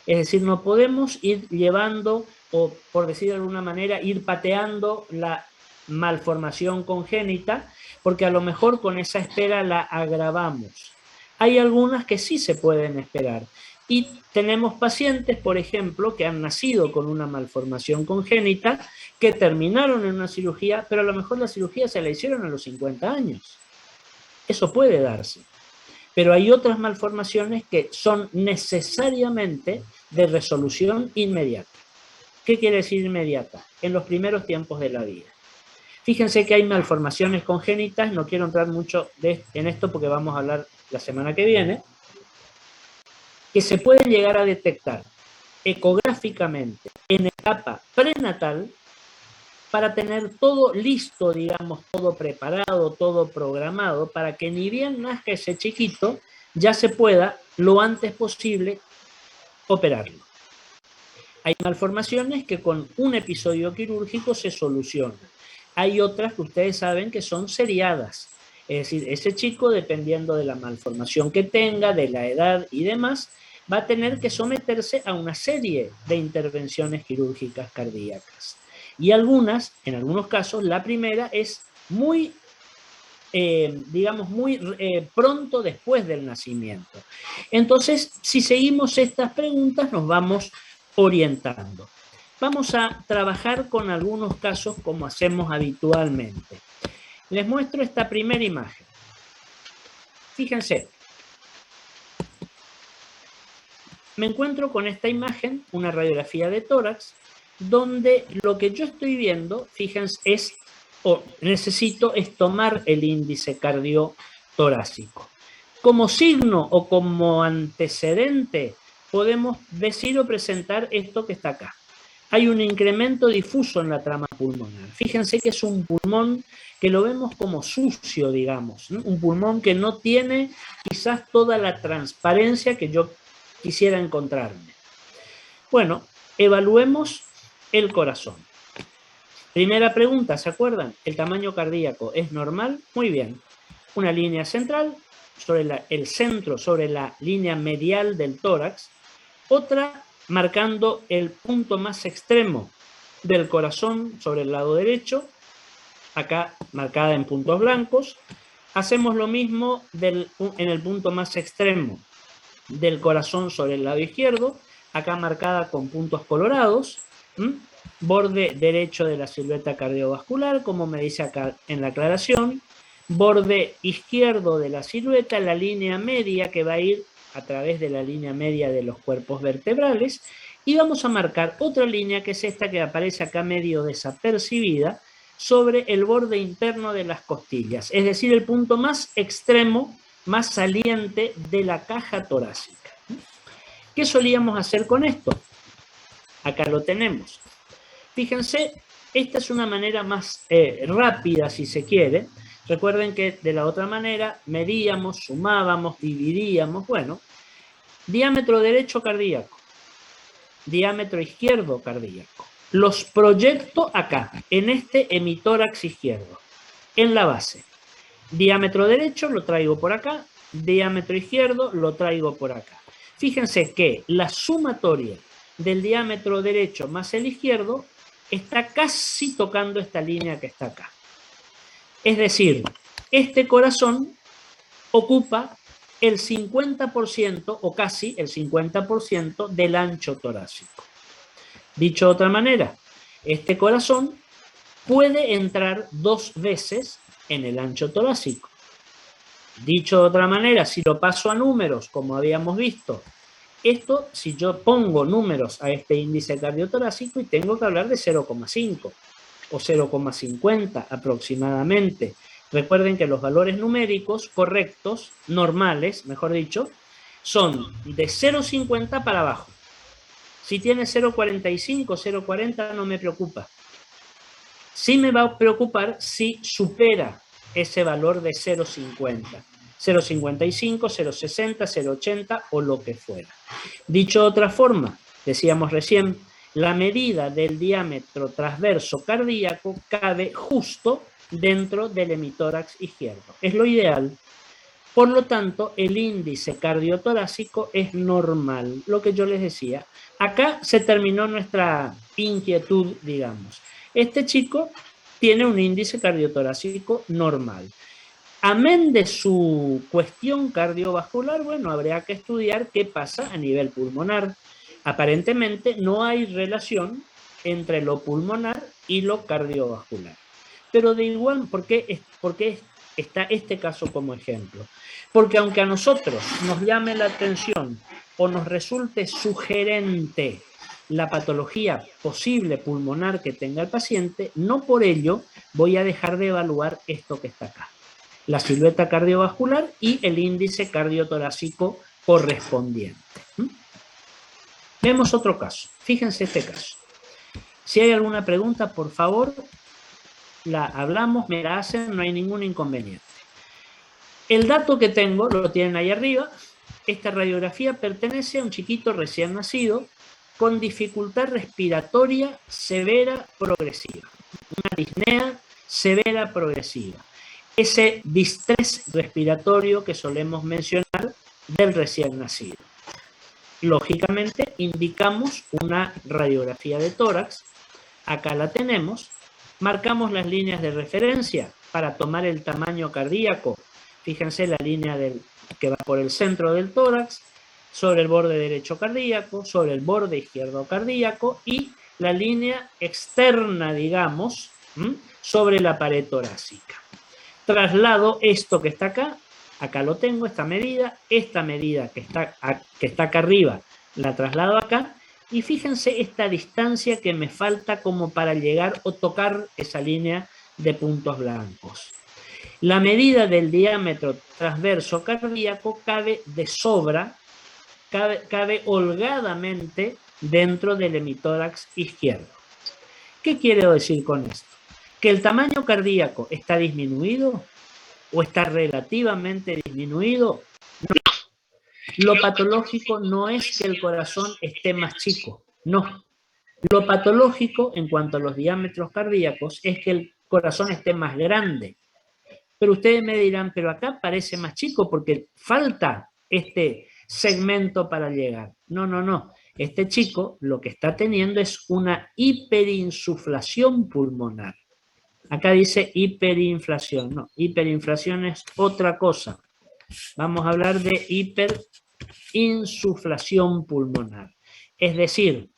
Es decir, no podemos ir llevando, o por decir de alguna manera, ir pateando la malformación congénita, porque a lo mejor con esa espera la agravamos. Hay algunas que sí se pueden esperar, Y tenemos pacientes, por ejemplo, que han nacido con una malformación congénita, que terminaron en una cirugía, pero a lo mejor la cirugía se la hicieron a los 50 años. Eso puede darse. Pero hay otras malformaciones que son necesariamente de resolución inmediata. ¿Qué quiere decir inmediata? En los primeros tiempos de la vida. Fíjense que hay malformaciones congénitas, no quiero entrar mucho en esto porque vamos a hablar la semana que viene, que se pueden llegar a detectar ecográficamente en etapa prenatal para tener todo listo, digamos, todo preparado, todo programado, para que ni bien nazca ese chiquito, ya se pueda, lo antes posible, operarlo. Hay malformaciones que con un episodio quirúrgico se solucionan. Hay otras que ustedes saben que son seriadas. Es decir, ese chico, dependiendo de la malformación que tenga, de la edad y demás, va a tener que someterse a una serie de intervenciones quirúrgicas cardíacas. Y algunas, en algunos casos, la primera es muy, digamos, muy pronto después del nacimiento. Entonces, si seguimos estas preguntas, nos vamos orientando. Vamos a trabajar con algunos casos como hacemos habitualmente. Les muestro esta primera imagen. Fíjense. Me encuentro con esta imagen, una radiografía de tórax, donde lo que yo estoy viendo, fíjense, es, necesito es tomar el índice cardiotorácico. Como signo o como antecedente, podemos decir o presentar esto que está acá. Hay un incremento difuso en la trama pulmonar. Fíjense que es un pulmón que lo vemos como sucio, digamos, ¿no? Un pulmón que no tiene quizás toda la transparencia que yo quisiera encontrarme. Bueno, evaluemos el corazón. Primera pregunta, ¿se acuerdan? ¿El tamaño cardíaco es normal? Muy bien. Una línea central sobre el centro, sobre la línea medial del tórax. Otra marcando el punto más extremo del corazón sobre el lado derecho, acá marcada en puntos blancos. Hacemos lo mismo en el punto más extremo del corazón sobre el lado izquierdo, acá marcada con puntos colorados, borde derecho de la silueta cardiovascular, como me dice acá en la aclaración, borde izquierdo de la silueta, la línea media que va a ir a través de la línea media de los cuerpos vertebrales, y vamos a marcar otra línea que es esta que aparece acá medio desapercibida, sobre el borde interno de las costillas, es decir, el punto más extremo, más saliente de la caja torácica. ¿Qué solíamos hacer con esto? Acá lo tenemos. Fíjense, esta es una manera más rápida, si se quiere. Recuerden que de la otra manera medíamos, sumábamos, dividíamos. Bueno, diámetro derecho cardíaco, diámetro izquierdo cardíaco. Los proyecto acá, en este hemitórax izquierdo, en la base. Diámetro derecho lo traigo por acá, diámetro izquierdo lo traigo por acá. Fíjense que la sumatoria del diámetro derecho más el izquierdo está casi tocando esta línea que está acá. Es decir, este corazón ocupa el 50% o casi el 50% del ancho torácico. Dicho de otra manera, este corazón puede entrar 2 veces en el ancho torácico. Dicho de otra manera, si lo paso a números, como habíamos visto, esto, si yo pongo números a este índice cardiotorácico, y tengo que hablar de 0,5 o 0,50 aproximadamente. Recuerden que los valores numéricos correctos, normales, mejor dicho, son de 0,50 para abajo. Si tiene 0,45, 0,40 no me preocupa. Sí me va a preocupar si supera ese valor de 0,50, 0,55, 0,60, 0,80 o lo que fuera. Dicho de otra forma, decíamos recién, la medida del diámetro transverso cardíaco cabe justo dentro del hemitórax izquierdo. Es lo ideal. Por lo tanto, el índice cardiotorácico es normal, lo que yo les decía. Acá se terminó nuestra inquietud, digamos. Este chico tiene un índice cardiotorácico normal. Amén de su cuestión cardiovascular, bueno, habría que estudiar qué pasa a nivel pulmonar. Aparentemente no hay relación entre lo pulmonar y lo cardiovascular. Pero de igual, ¿por qué está este caso como ejemplo? Porque aunque a nosotros nos llame la atención o nos resulte sugerente la patología posible pulmonar que tenga el paciente, no por ello voy a dejar de evaluar esto que está acá: la silueta cardiovascular y el índice cardiotorácico correspondiente. Vemos otro caso. Fíjense este caso. Si hay alguna pregunta, por favor, la hablamos, me la hacen, no hay ningún inconveniente. El dato que tengo, lo tienen ahí arriba. Esta radiografía pertenece a un chiquito recién nacido con dificultad respiratoria severa progresiva. Una disnea severa progresiva. Ese distrés respiratorio que solemos mencionar del recién nacido. Lógicamente, indicamos una radiografía de tórax. Acá la tenemos. Marcamos las líneas de referencia para tomar el tamaño cardíaco. Fíjense la línea que va por el centro del tórax, sobre el borde derecho cardíaco, sobre el borde izquierdo cardíaco y la línea externa, digamos, sobre la pared torácica. Traslado esto que está acá lo tengo, esta medida que está acá arriba, la traslado acá, y fíjense esta distancia que me falta como para llegar o tocar esa línea de puntos blancos. La medida del diámetro transverso cardíaco cabe de sobra, cabe holgadamente dentro del hemitórax izquierdo. ¿Qué quiero decir con esto? ¿Que el tamaño cardíaco está disminuido o está relativamente disminuido? No. Lo patológico no es que el corazón esté más chico, no. Lo patológico en cuanto a los diámetros cardíacos es que el corazón esté más grande. Pero ustedes me dirán, pero acá parece más chico porque falta este segmento para llegar. No, no, no. Este chico lo que está teniendo es una hiperinsuflación pulmonar. Acá dice hiperinflación. No, hiperinflación es otra cosa. Vamos a hablar de hiperinsuflación pulmonar. Es decir,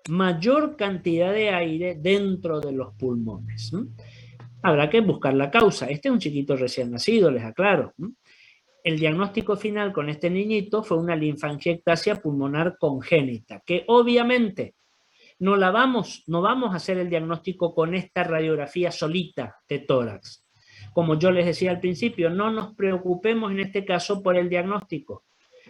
mayor cantidad de aire dentro de los pulmones. Habrá que buscar la causa. Este es un chiquito recién nacido, les aclaro. El diagnóstico final con este niñito fue una linfangiectasia pulmonar congénita, que obviamente no vamos a hacer el diagnóstico con esta radiografía solita de tórax. Como yo les decía al principio, no nos preocupemos en este caso por el diagnóstico.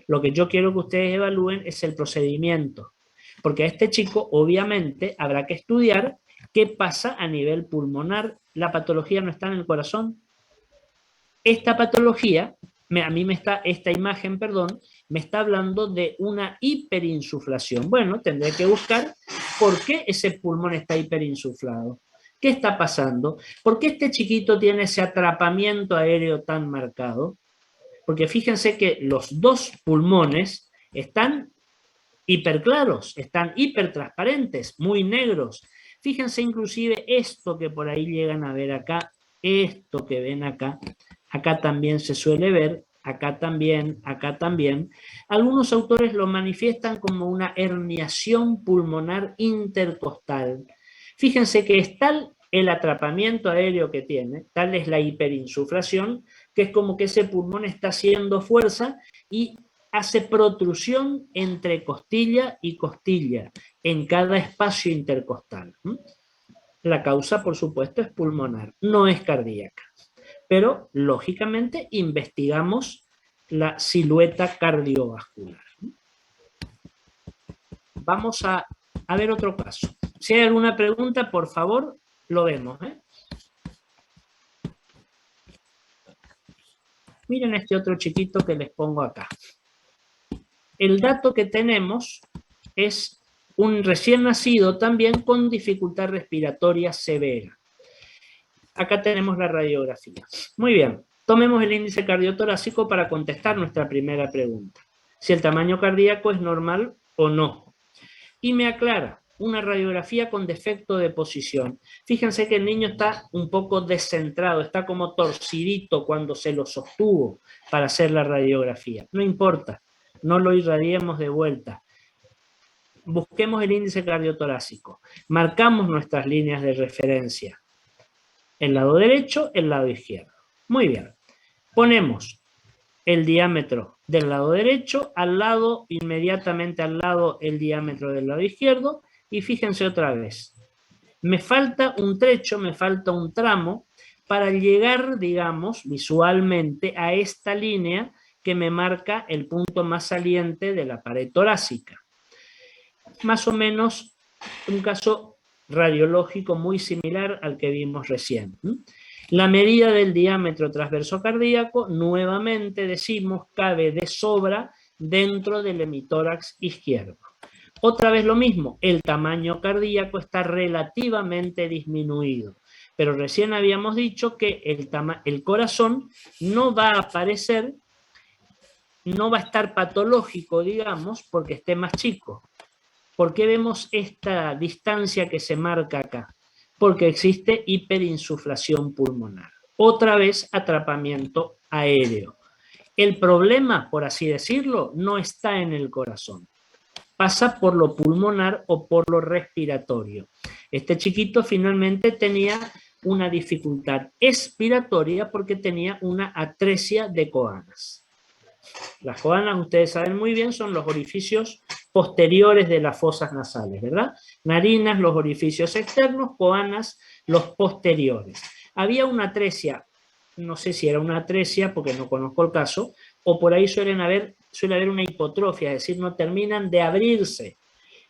Lo que yo quiero que ustedes evalúen es el procedimiento, porque a este chico obviamente habrá que estudiar qué pasa a nivel pulmonar. La patología no está en el corazón. Esta patología, esta imagen, me está hablando de una hiperinsuflación. Bueno, tendré que buscar por qué ese pulmón está hiperinsuflado. ¿Qué está pasando? ¿Por qué este chiquito tiene ese atrapamiento aéreo tan marcado? Porque fíjense que los dos pulmones están hiperclaros, están hipertransparentes, muy negros. Fíjense inclusive esto que por ahí llegan a ver acá, esto que ven acá también se suele ver, acá también. Algunos autores lo manifiestan como una herniación pulmonar intercostal. Fíjense que es tal el atrapamiento aéreo que tiene, tal es la hiperinsuflación, que es como que ese pulmón está haciendo fuerza y hace protrusión entre costilla y costilla en cada espacio intercostal. La causa, por supuesto, es pulmonar, no es cardíaca. Pero, lógicamente, investigamos la silueta cardiovascular. Vamos a ver otro caso. Si hay alguna pregunta, por favor, lo vemos. Miren este otro chiquito que les pongo acá. El dato que tenemos es un recién nacido también con dificultad respiratoria severa. Acá tenemos la radiografía. Muy bien, tomemos el índice cardiotorácico para contestar nuestra primera pregunta. Si el tamaño cardíaco es normal o no. Y me aclara, una radiografía con defecto de posición. Fíjense que el niño está un poco descentrado, está como torcidito cuando se lo sostuvo para hacer la radiografía. No importa, no lo irradiemos de vuelta. Busquemos el índice cardiotorácico, marcamos nuestras líneas de referencia, el lado derecho, el lado izquierdo. Muy bien, ponemos el diámetro del lado derecho, inmediatamente al lado el diámetro del lado izquierdo, y fíjense otra vez, me falta un trecho, me falta un tramo para llegar, digamos, visualmente a esta línea que me marca el punto más saliente de la pared torácica. Más o menos un caso radiológico muy similar al que vimos recién. La medida del diámetro transverso cardíaco, nuevamente decimos, cabe de sobra dentro del hemitórax izquierdo. Otra vez lo mismo, el tamaño cardíaco está relativamente disminuido, pero recién habíamos dicho que el corazón no va a aparecer, no va a estar patológico, digamos, porque esté más chico. ¿Por qué vemos esta distancia que se marca acá? Porque existe hiperinsuflación pulmonar. Otra vez, atrapamiento aéreo. El problema, por así decirlo, no está en el corazón. Pasa por lo pulmonar o por lo respiratorio. Este chiquito finalmente tenía una dificultad expiratoria porque tenía una atresia de coanas. Las coanas, ustedes saben muy bien, son los orificios posteriores de las fosas nasales, ¿verdad? Narinas, los orificios externos, coanas, los posteriores. Había una atresia, no sé si era una atresia porque no conozco el caso, o por ahí suele haber una hipotrofia, es decir, no terminan de abrirse.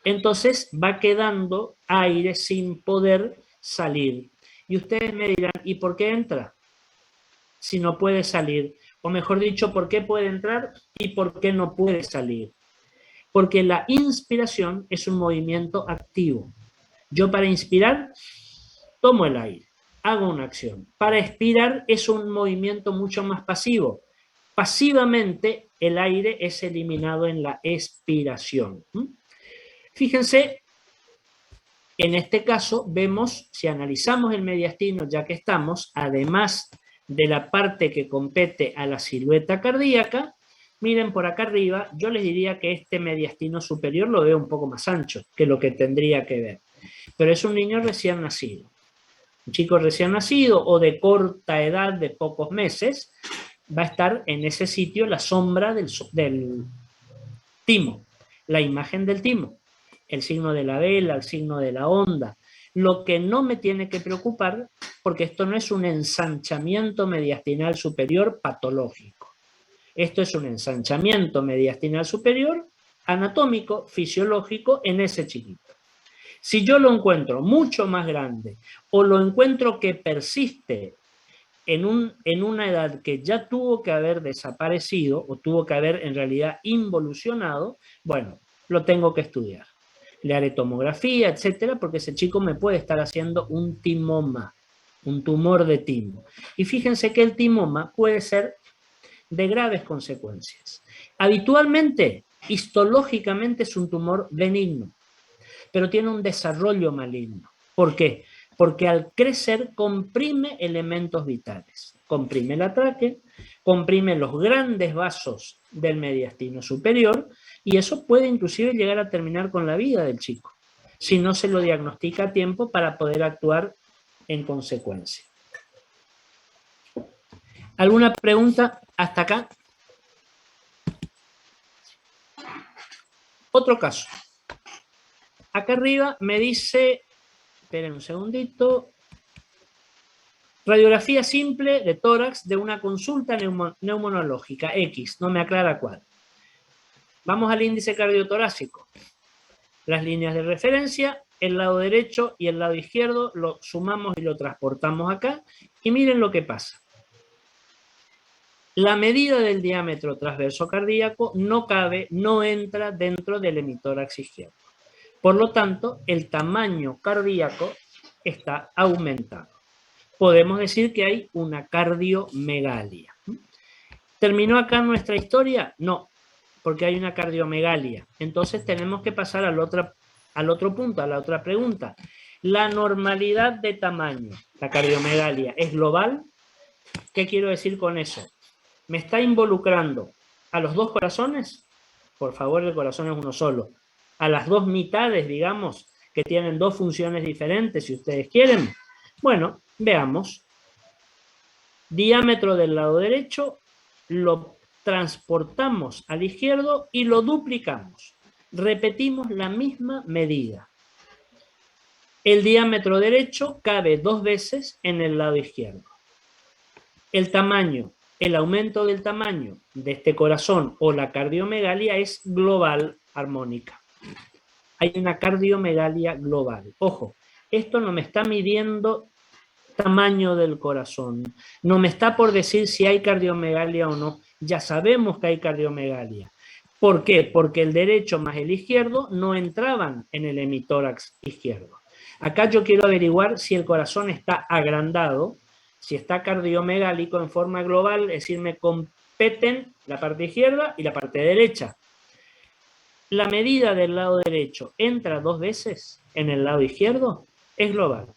Entonces va quedando aire sin poder salir. Y ustedes me dirán, ¿y por qué entra? Si no puede salir. O mejor dicho, ¿por qué puede entrar y por qué no puede salir? Porque la inspiración es un movimiento activo. Yo para inspirar tomo el aire, hago una acción. Para expirar es un movimiento mucho más pasivo. Pasivamente el aire es eliminado en la expiración. Fíjense, en este caso vemos, si analizamos el mediastino ya que estamos, además de la parte que compete a la silueta cardíaca, miren por acá arriba, yo les diría que este mediastino superior lo veo un poco más ancho que lo que tendría que ver. Pero es un niño recién nacido. Un chico recién nacido o de corta edad, de pocos meses, va a estar en ese sitio la sombra del timo, la imagen del timo, el signo de la vela, el signo de la onda. Lo que no me tiene que preocupar, porque esto no es un ensanchamiento mediastinal superior patológico. Esto es un ensanchamiento mediastinal superior anatómico, fisiológico en ese chiquito. Si yo lo encuentro mucho más grande o lo encuentro que persiste en una edad que ya tuvo que haber desaparecido o tuvo que haber en realidad involucionado, bueno, lo tengo que estudiar. Le haré tomografía, etcétera, porque ese chico me puede estar haciendo un timoma, un tumor de timo. Y fíjense que el timoma puede ser de graves consecuencias. Habitualmente, histológicamente es un tumor benigno, pero tiene un desarrollo maligno. ¿Por qué? Porque al crecer comprime elementos vitales. Comprime la tráquea, comprime los grandes vasos del mediastino superior y eso puede inclusive llegar a terminar con la vida del chico, si no se lo diagnostica a tiempo para poder actuar en consecuencia. ¿Alguna pregunta hasta acá? Otro caso. Acá arriba me dice, esperen un segundito, radiografía simple de tórax de una consulta neumonológica, X, no me aclara cuál. Vamos al índice cardiotorácico. Las líneas de referencia, el lado derecho y el lado izquierdo, lo sumamos y lo transportamos acá. Y miren lo que pasa. La medida del diámetro transverso cardíaco no cabe, no entra dentro del hemitórax izquierdo. Por lo tanto, el tamaño cardíaco está aumentado. Podemos decir que hay una cardiomegalia. ¿Terminó acá nuestra historia? No, porque hay una cardiomegalia. Entonces tenemos que pasar a la otra al otro punto, a la otra pregunta. ¿La normalidad de tamaño, la cardiomegalia, es global? ¿Qué quiero decir con eso? ¿Me está involucrando a los dos corazones? Por favor, el corazón es uno solo. A las dos mitades, digamos, que tienen dos funciones diferentes, si ustedes quieren. Bueno, veamos. Diámetro del lado derecho, lo transportamos al izquierdo y lo duplicamos. Repetimos la misma medida. El diámetro derecho cabe 2 veces en el lado izquierdo. El tamaño, el aumento del tamaño de este corazón o la cardiomegalia es global armónica. Hay una cardiomegalia global. Ojo, esto no me está midiendo tamaño del corazón, no me está por decir si hay cardiomegalia o no. Ya sabemos que hay cardiomegalia. ¿Por qué? Porque el derecho más el izquierdo no entraban en el hemitórax izquierdo. Acá yo quiero averiguar si el corazón está agrandado, si está cardiomegálico en forma global, es decir, me competen la parte izquierda y la parte derecha. La medida del lado derecho entra 2 veces en el lado izquierdo, es global.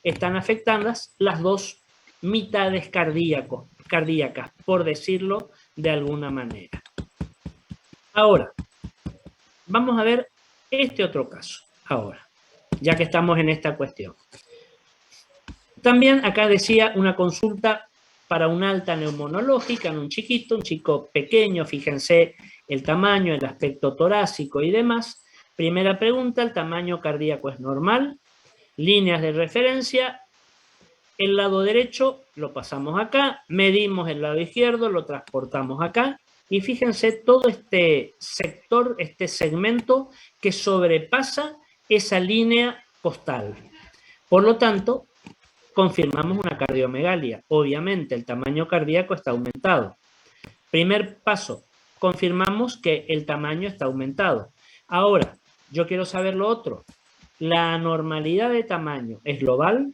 Están afectadas las dos mitades cardíacas, por decirlo de alguna manera. Ahora, vamos a ver este otro caso, ahora, ya que estamos en esta cuestión. También acá decía una consulta para una alta neumonológica en un chiquito, un chico pequeño, fíjense el tamaño, el aspecto torácico y demás. Primera pregunta, ¿el tamaño cardíaco es normal? Líneas de referencia, el lado derecho lo pasamos acá, medimos el lado izquierdo, lo transportamos acá, y fíjense todo este sector, este segmento que sobrepasa esa línea costal. Por lo tanto, confirmamos una cardiomegalia. Obviamente, el tamaño cardíaco está aumentado. Primer paso, confirmamos que el tamaño está aumentado. Ahora, yo quiero saber lo otro. ¿La anormalidad de tamaño es global?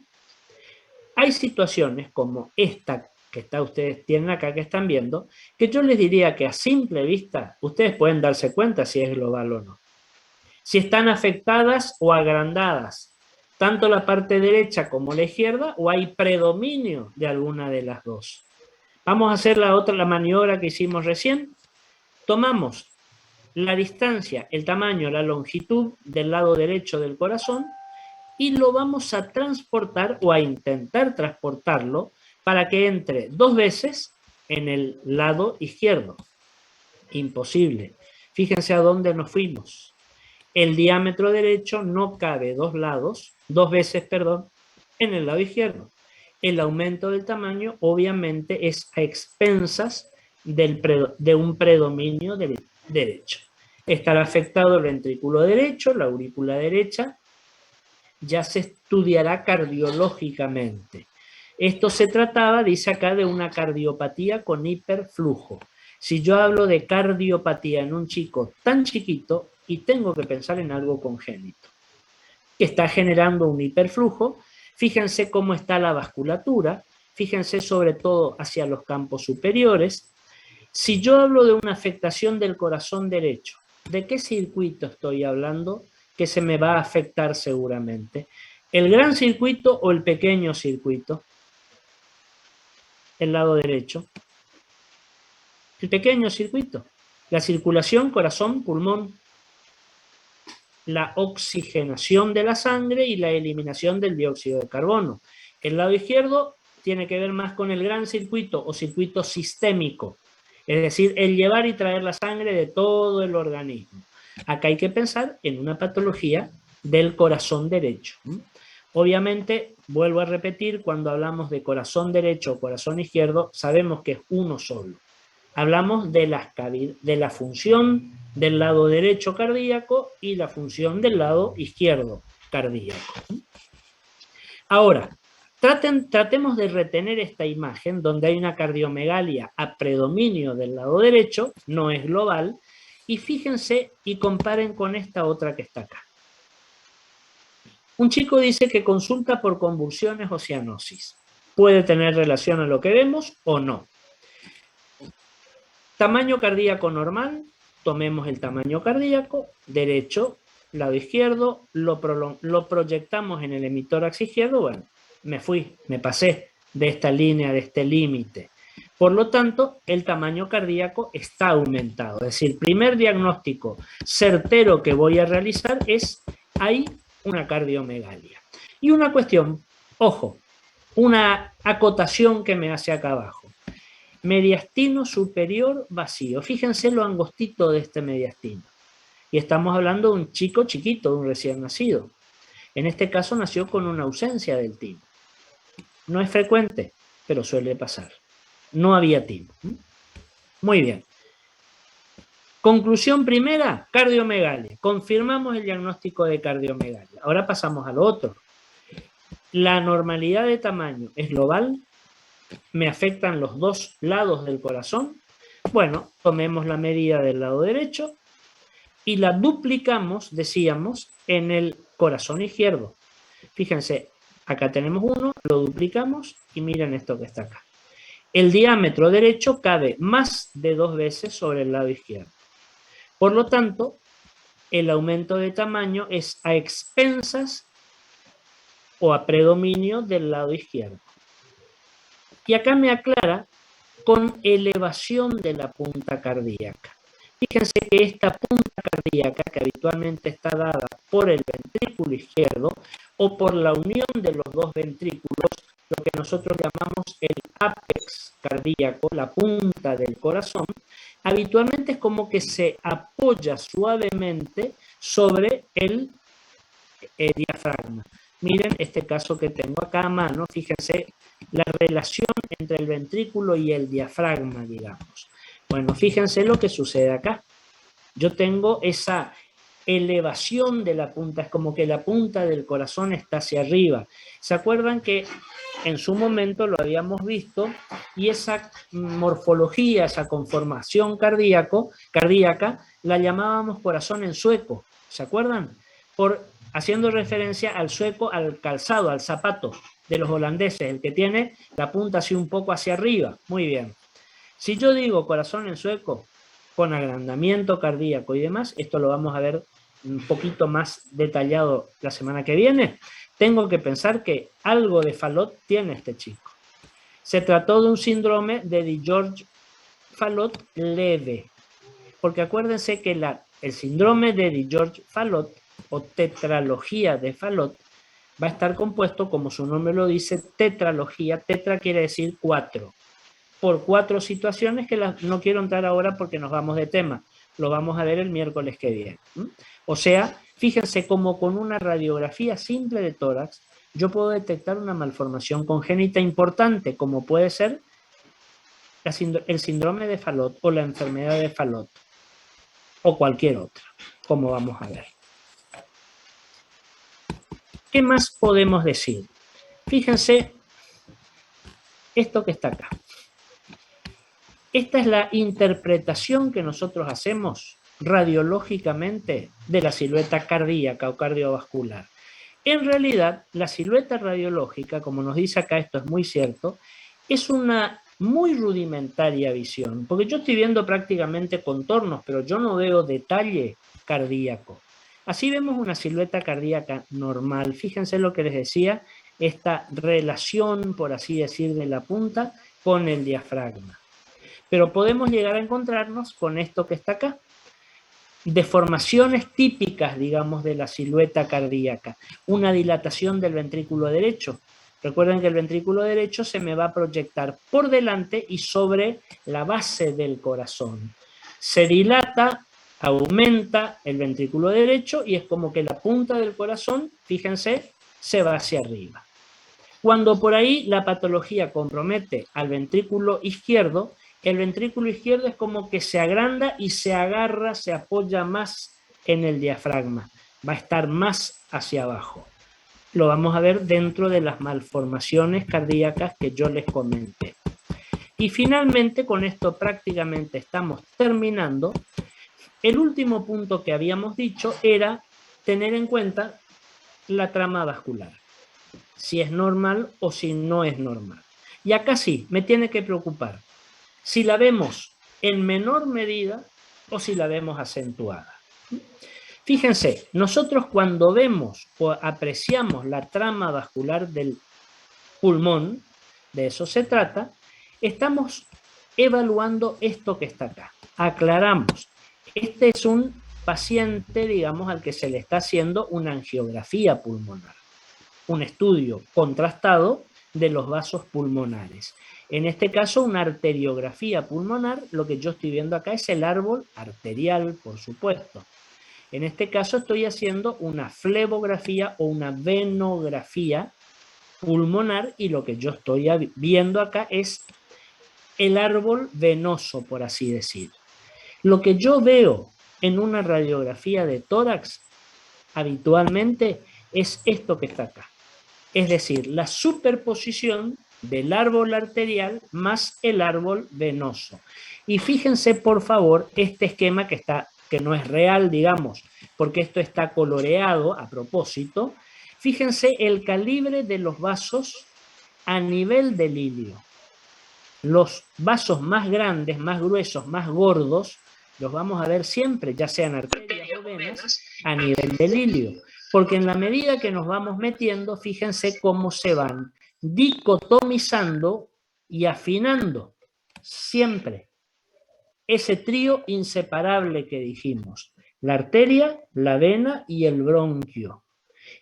Hay situaciones como esta que ustedes tienen acá, que están viendo, que yo les diría que a simple vista ustedes pueden darse cuenta si es global o no. Si están afectadas o agrandadas, tanto la parte derecha como la izquierda, o hay predominio de alguna de las dos. Vamos a hacer la maniobra que hicimos recién. Tomamos la distancia, el tamaño, la longitud del lado derecho del corazón y lo vamos a transportar o a intentar transportarlo para que entre 2 veces en el lado izquierdo. Imposible. Fíjense a dónde nos fuimos. El diámetro derecho no cabe 2 veces, en el lado izquierdo. El aumento del tamaño obviamente es a expensas de un predominio del derecho. Estará afectado el ventrículo derecho, la aurícula derecha, ya se estudiará cardiológicamente. Esto se trataba, dice acá, de una cardiopatía con hiperflujo. Si yo hablo de cardiopatía en un chico tan chiquito, y tengo que pensar en algo congénito, que está generando un hiperflujo, fíjense cómo está la vasculatura, fíjense sobre todo hacia los campos superiores. Si yo hablo de una afectación del corazón derecho, ¿de qué circuito estoy hablando que se me va a afectar seguramente? ¿El gran circuito o el pequeño circuito? El lado derecho. El pequeño circuito. La circulación, corazón, pulmón. La oxigenación de la sangre y la eliminación del dióxido de carbono. El lado izquierdo tiene que ver más con el gran circuito o circuito sistémico. Es decir, el llevar y traer la sangre de todo el organismo. Acá hay que pensar en una patología del corazón derecho. Obviamente, vuelvo a repetir, cuando hablamos de corazón derecho o corazón izquierdo, sabemos que es uno solo. Hablamos de la función del lado derecho cardíaco y la función del lado izquierdo cardíaco. Ahora, tratemos de retener esta imagen donde hay una cardiomegalia a predominio del lado derecho, no es global, y fíjense y comparen con esta otra que está acá. Un chico dice que consulta por convulsiones o cianosis. Puede tener relación a lo que vemos o no. Tamaño cardíaco normal, tomemos el tamaño cardíaco derecho, lado izquierdo, lo proyectamos en el hemitórax izquierdo, bueno, me fui, me pasé de esta línea, de este límite. Por lo tanto, el tamaño cardíaco está aumentado. Es decir, el primer diagnóstico certero que voy a realizar es, hay una cardiomegalia. Y una cuestión, ojo, una acotación que me hace acá abajo. Mediastino superior vacío. Fíjense lo angostito de este mediastino. Y estamos hablando de un chico chiquito, de un recién nacido. En este caso nació con una ausencia del timo. No es frecuente, pero suele pasar. No había timo. Muy bien. Conclusión primera, cardiomegalia. Confirmamos el diagnóstico de cardiomegalia. Ahora pasamos al otro. La normalidad de tamaño es global. Me afectan los dos lados del corazón. Bueno, tomemos la medida del lado derecho y la duplicamos, decíamos, en el corazón izquierdo. Fíjense, acá tenemos uno, lo duplicamos y miren esto que está acá. El diámetro derecho cabe más de 2 veces sobre el lado izquierdo. Por lo tanto, el aumento de tamaño es a expensas o a predominio del lado izquierdo. Y acá me aclara con elevación de la punta cardíaca. Fíjense que esta punta cardíaca, que habitualmente está dada por el ventrículo izquierdo o por la unión de los dos ventrículos, lo que nosotros llamamos el ápex cardíaco, la punta del corazón, habitualmente es como que se apoya suavemente sobre el diafragma. Miren este caso que tengo acá a mano, fíjense la relación entre el ventrículo y el diafragma, digamos. Bueno, fíjense lo que sucede acá. Yo tengo esa elevación de la punta, es como que la punta del corazón está hacia arriba. ¿Se acuerdan que en su momento lo habíamos visto y esa morfología, esa conformación cardíaca, la llamábamos corazón en sueco? ¿Se acuerdan? Haciendo referencia al sueco, al calzado, al zapato de los holandeses, el que tiene la punta así un poco hacia arriba. Muy bien. Si yo digo corazón en sueco, con agrandamiento cardíaco y demás, esto lo vamos a ver un poquito más detallado la semana que viene, tengo que pensar que algo de Fallot tiene este chico. Se trató de un síndrome de DiGeorge-Fallot leve, porque acuérdense que el síndrome de DiGeorge-Fallot o tetralogía de Fallot va a estar compuesto, como su nombre lo dice, tetralogía. Tetra quiere decir 4, por 4 situaciones que no quiero entrar ahora porque nos vamos de tema. Lo vamos a ver el miércoles que viene. O sea, fíjense cómo con una radiografía simple de tórax yo puedo detectar una malformación congénita importante, como puede ser el síndrome de Fallot o la enfermedad de Fallot o cualquier otra, como vamos a ver. ¿Qué más podemos decir? Fíjense esto que está acá. Esta es la interpretación que nosotros hacemos radiológicamente de la silueta cardíaca o cardiovascular. En realidad, la silueta radiológica, como nos dice acá, esto es muy cierto, es una muy rudimentaria visión, porque yo estoy viendo prácticamente contornos, pero yo no veo detalle cardíaco. Así vemos una silueta cardíaca normal. Fíjense lo que les decía, esta relación, por así decir, de la punta con el diafragma. Pero podemos llegar a encontrarnos con esto que está acá. Deformaciones típicas, digamos, de la silueta cardíaca. Una dilatación del ventrículo derecho. Recuerden que el ventrículo derecho se me va a proyectar por delante y sobre la base del corazón. Se dilata, aumenta el ventrículo derecho y es como que la punta del corazón, fíjense, se va hacia arriba. Cuando por ahí la patología compromete al ventrículo izquierdo, el ventrículo izquierdo es como que se agranda y se agarra, se apoya más en el diafragma. Va a estar más hacia abajo. Lo vamos a ver dentro de las malformaciones cardíacas que yo les comenté. Y finalmente, con esto prácticamente estamos terminando. El último punto que habíamos dicho era tener en cuenta la trama vascular. Si es normal o si no es normal. Y acá sí, me tiene que preocupar si la vemos en menor medida o si la vemos acentuada. Fíjense, nosotros cuando vemos o apreciamos la trama vascular del pulmón, de eso se trata, estamos evaluando esto que está acá. Aclaramos, este es un paciente, digamos, al que se le está haciendo una angiografía pulmonar, un estudio contrastado de los vasos pulmonares. En este caso, una arteriografía pulmonar, lo que yo estoy viendo acá es el árbol arterial, por supuesto. En este caso estoy haciendo una flebografía o una venografía pulmonar y lo que yo estoy viendo acá es el árbol venoso, por así decir. Lo que yo veo en una radiografía de tórax habitualmente es esto que está acá. Es decir, la superposición del árbol arterial más el árbol venoso. Y fíjense, por favor, este esquema que no es real, digamos, porque esto está coloreado a propósito. Fíjense el calibre de los vasos a nivel del ilio. Los vasos más grandes, más gruesos, más gordos, los vamos a ver siempre, ya sean arterias o venas, a nivel del ilio. Porque en la medida que nos vamos metiendo, fíjense cómo se van dicotomizando y afinando siempre ese trío inseparable que dijimos, la arteria, la vena y el bronquio.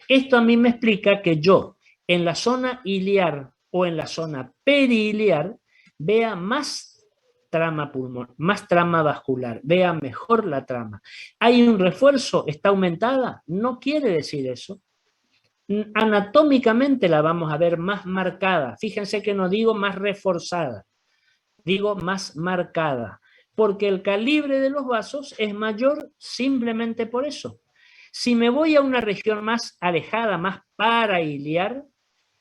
Esto a mí me explica que yo en la zona iliar o en la zona periliar vea más trama pulmonar, más trama vascular, vea mejor la trama. ¿Hay un refuerzo? ¿Está aumentada? No quiere decir eso. Anatómicamente la vamos a ver más marcada. Fíjense que no digo más reforzada, digo más marcada, porque el calibre de los vasos es mayor simplemente por eso. Si me voy a una región más alejada, más parailiar,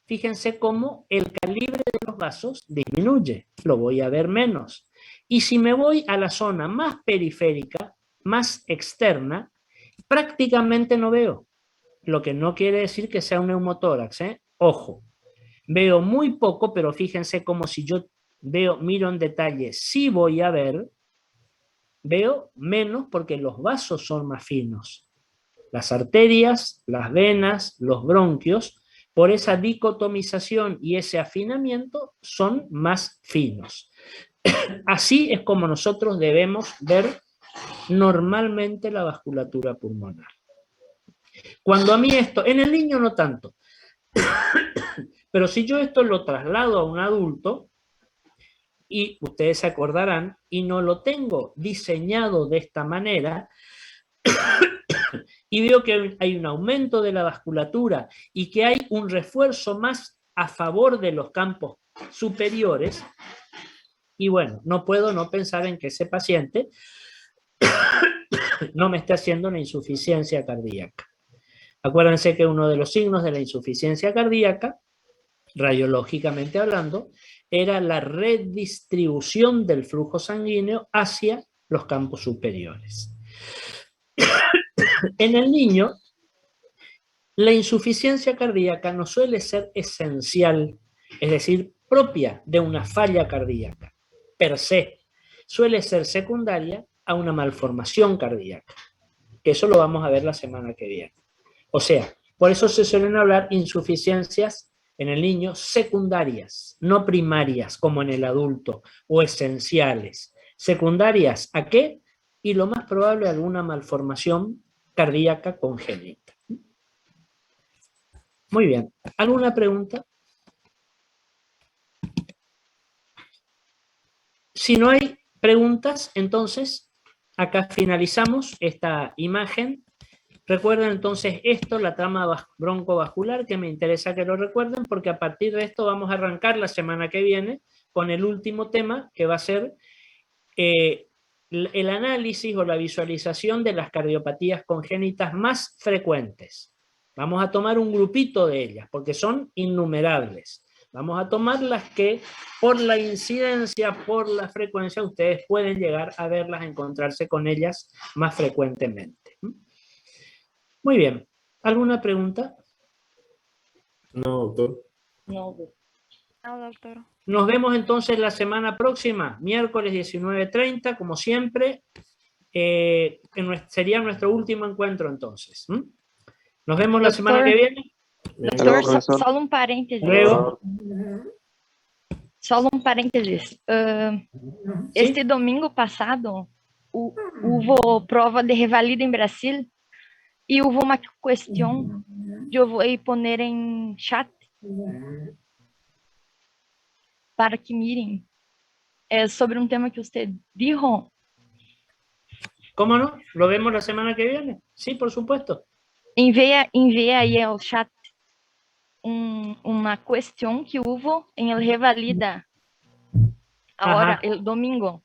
fíjense cómo el calibre de los vasos disminuye, lo voy a ver menos. Y si me voy a la zona más periférica, más externa, prácticamente no veo. Lo que no quiere decir que sea un neumotórax, ¿eh? Ojo, veo muy poco, pero fíjense como si yo miro en detalle, sí voy a ver, veo menos porque los vasos son más finos. Las arterias, las venas, los bronquios, por esa dicotomización y ese afinamiento, son más finos. Así es como nosotros debemos ver normalmente la vasculatura pulmonar. Cuando a mí esto, en el niño no tanto, pero si yo esto lo traslado a un adulto, y ustedes se acordarán, y no lo tengo diseñado de esta manera, y veo que hay un aumento de la vasculatura y que hay un refuerzo más a favor de los campos superiores, y bueno, no puedo no pensar en que ese paciente no me está haciendo una insuficiencia cardíaca. Acuérdense que uno de los signos de la insuficiencia cardíaca, radiológicamente hablando, era la redistribución del flujo sanguíneo hacia los campos superiores. En el niño, la insuficiencia cardíaca no suele ser esencial, es decir, propia de una falla cardíaca, per se. Suele ser secundaria a una malformación cardíaca, que eso lo vamos a ver la semana que viene. O sea, por eso se suelen hablar insuficiencias en el niño secundarias, no primarias como en el adulto, o esenciales. ¿Secundarias a qué? Y lo más probable alguna malformación cardíaca congénita. Muy bien. ¿Alguna pregunta? Si no hay preguntas, entonces acá finalizamos esta imagen. Recuerden entonces esto, la trama broncovascular, que me interesa que lo recuerden, porque a partir de esto vamos a arrancar la semana que viene con el último tema, que va a ser el análisis o la visualización de las cardiopatías congénitas más frecuentes. Vamos a tomar un grupito de ellas, porque son innumerables. Vamos a tomar las que por la incidencia, por la frecuencia, ustedes pueden llegar a verlas, a encontrarse con ellas más frecuentemente. Muy bien. ¿Alguna pregunta? No, doctor. No, doctor. Nos vemos entonces la semana próxima, miércoles 19:30, como siempre. sería nuestro último encuentro entonces. Nos vemos la Doctor. semana que viene. Doutor, Alô, professor. só um parênteses. Luego. Só um parênteses. Este domingo passado, houve prova de revalida em Brasil e houve uma questão que eu vou poner em chat para que mirem. É sobre um tema que você dijo. ¿Cómo no? ¿Lo vemos la semana que viene? Sí, por supuesto. Envia aí ao chat uma questão que houve em el revalida agora, Ajá. el domingo.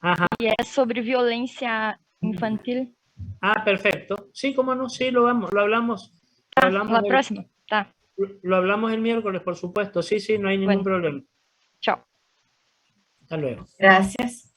Ajá. E é sobre violência infantil. Ah, perfecto. Sí, cómo no, sí, lo hablamos. La próxima, tá. Lo hablamos el miércoles, por supuesto. Sí, sí, no hay ningún Bueno. problema. Tchau. Hasta luego. Gracias.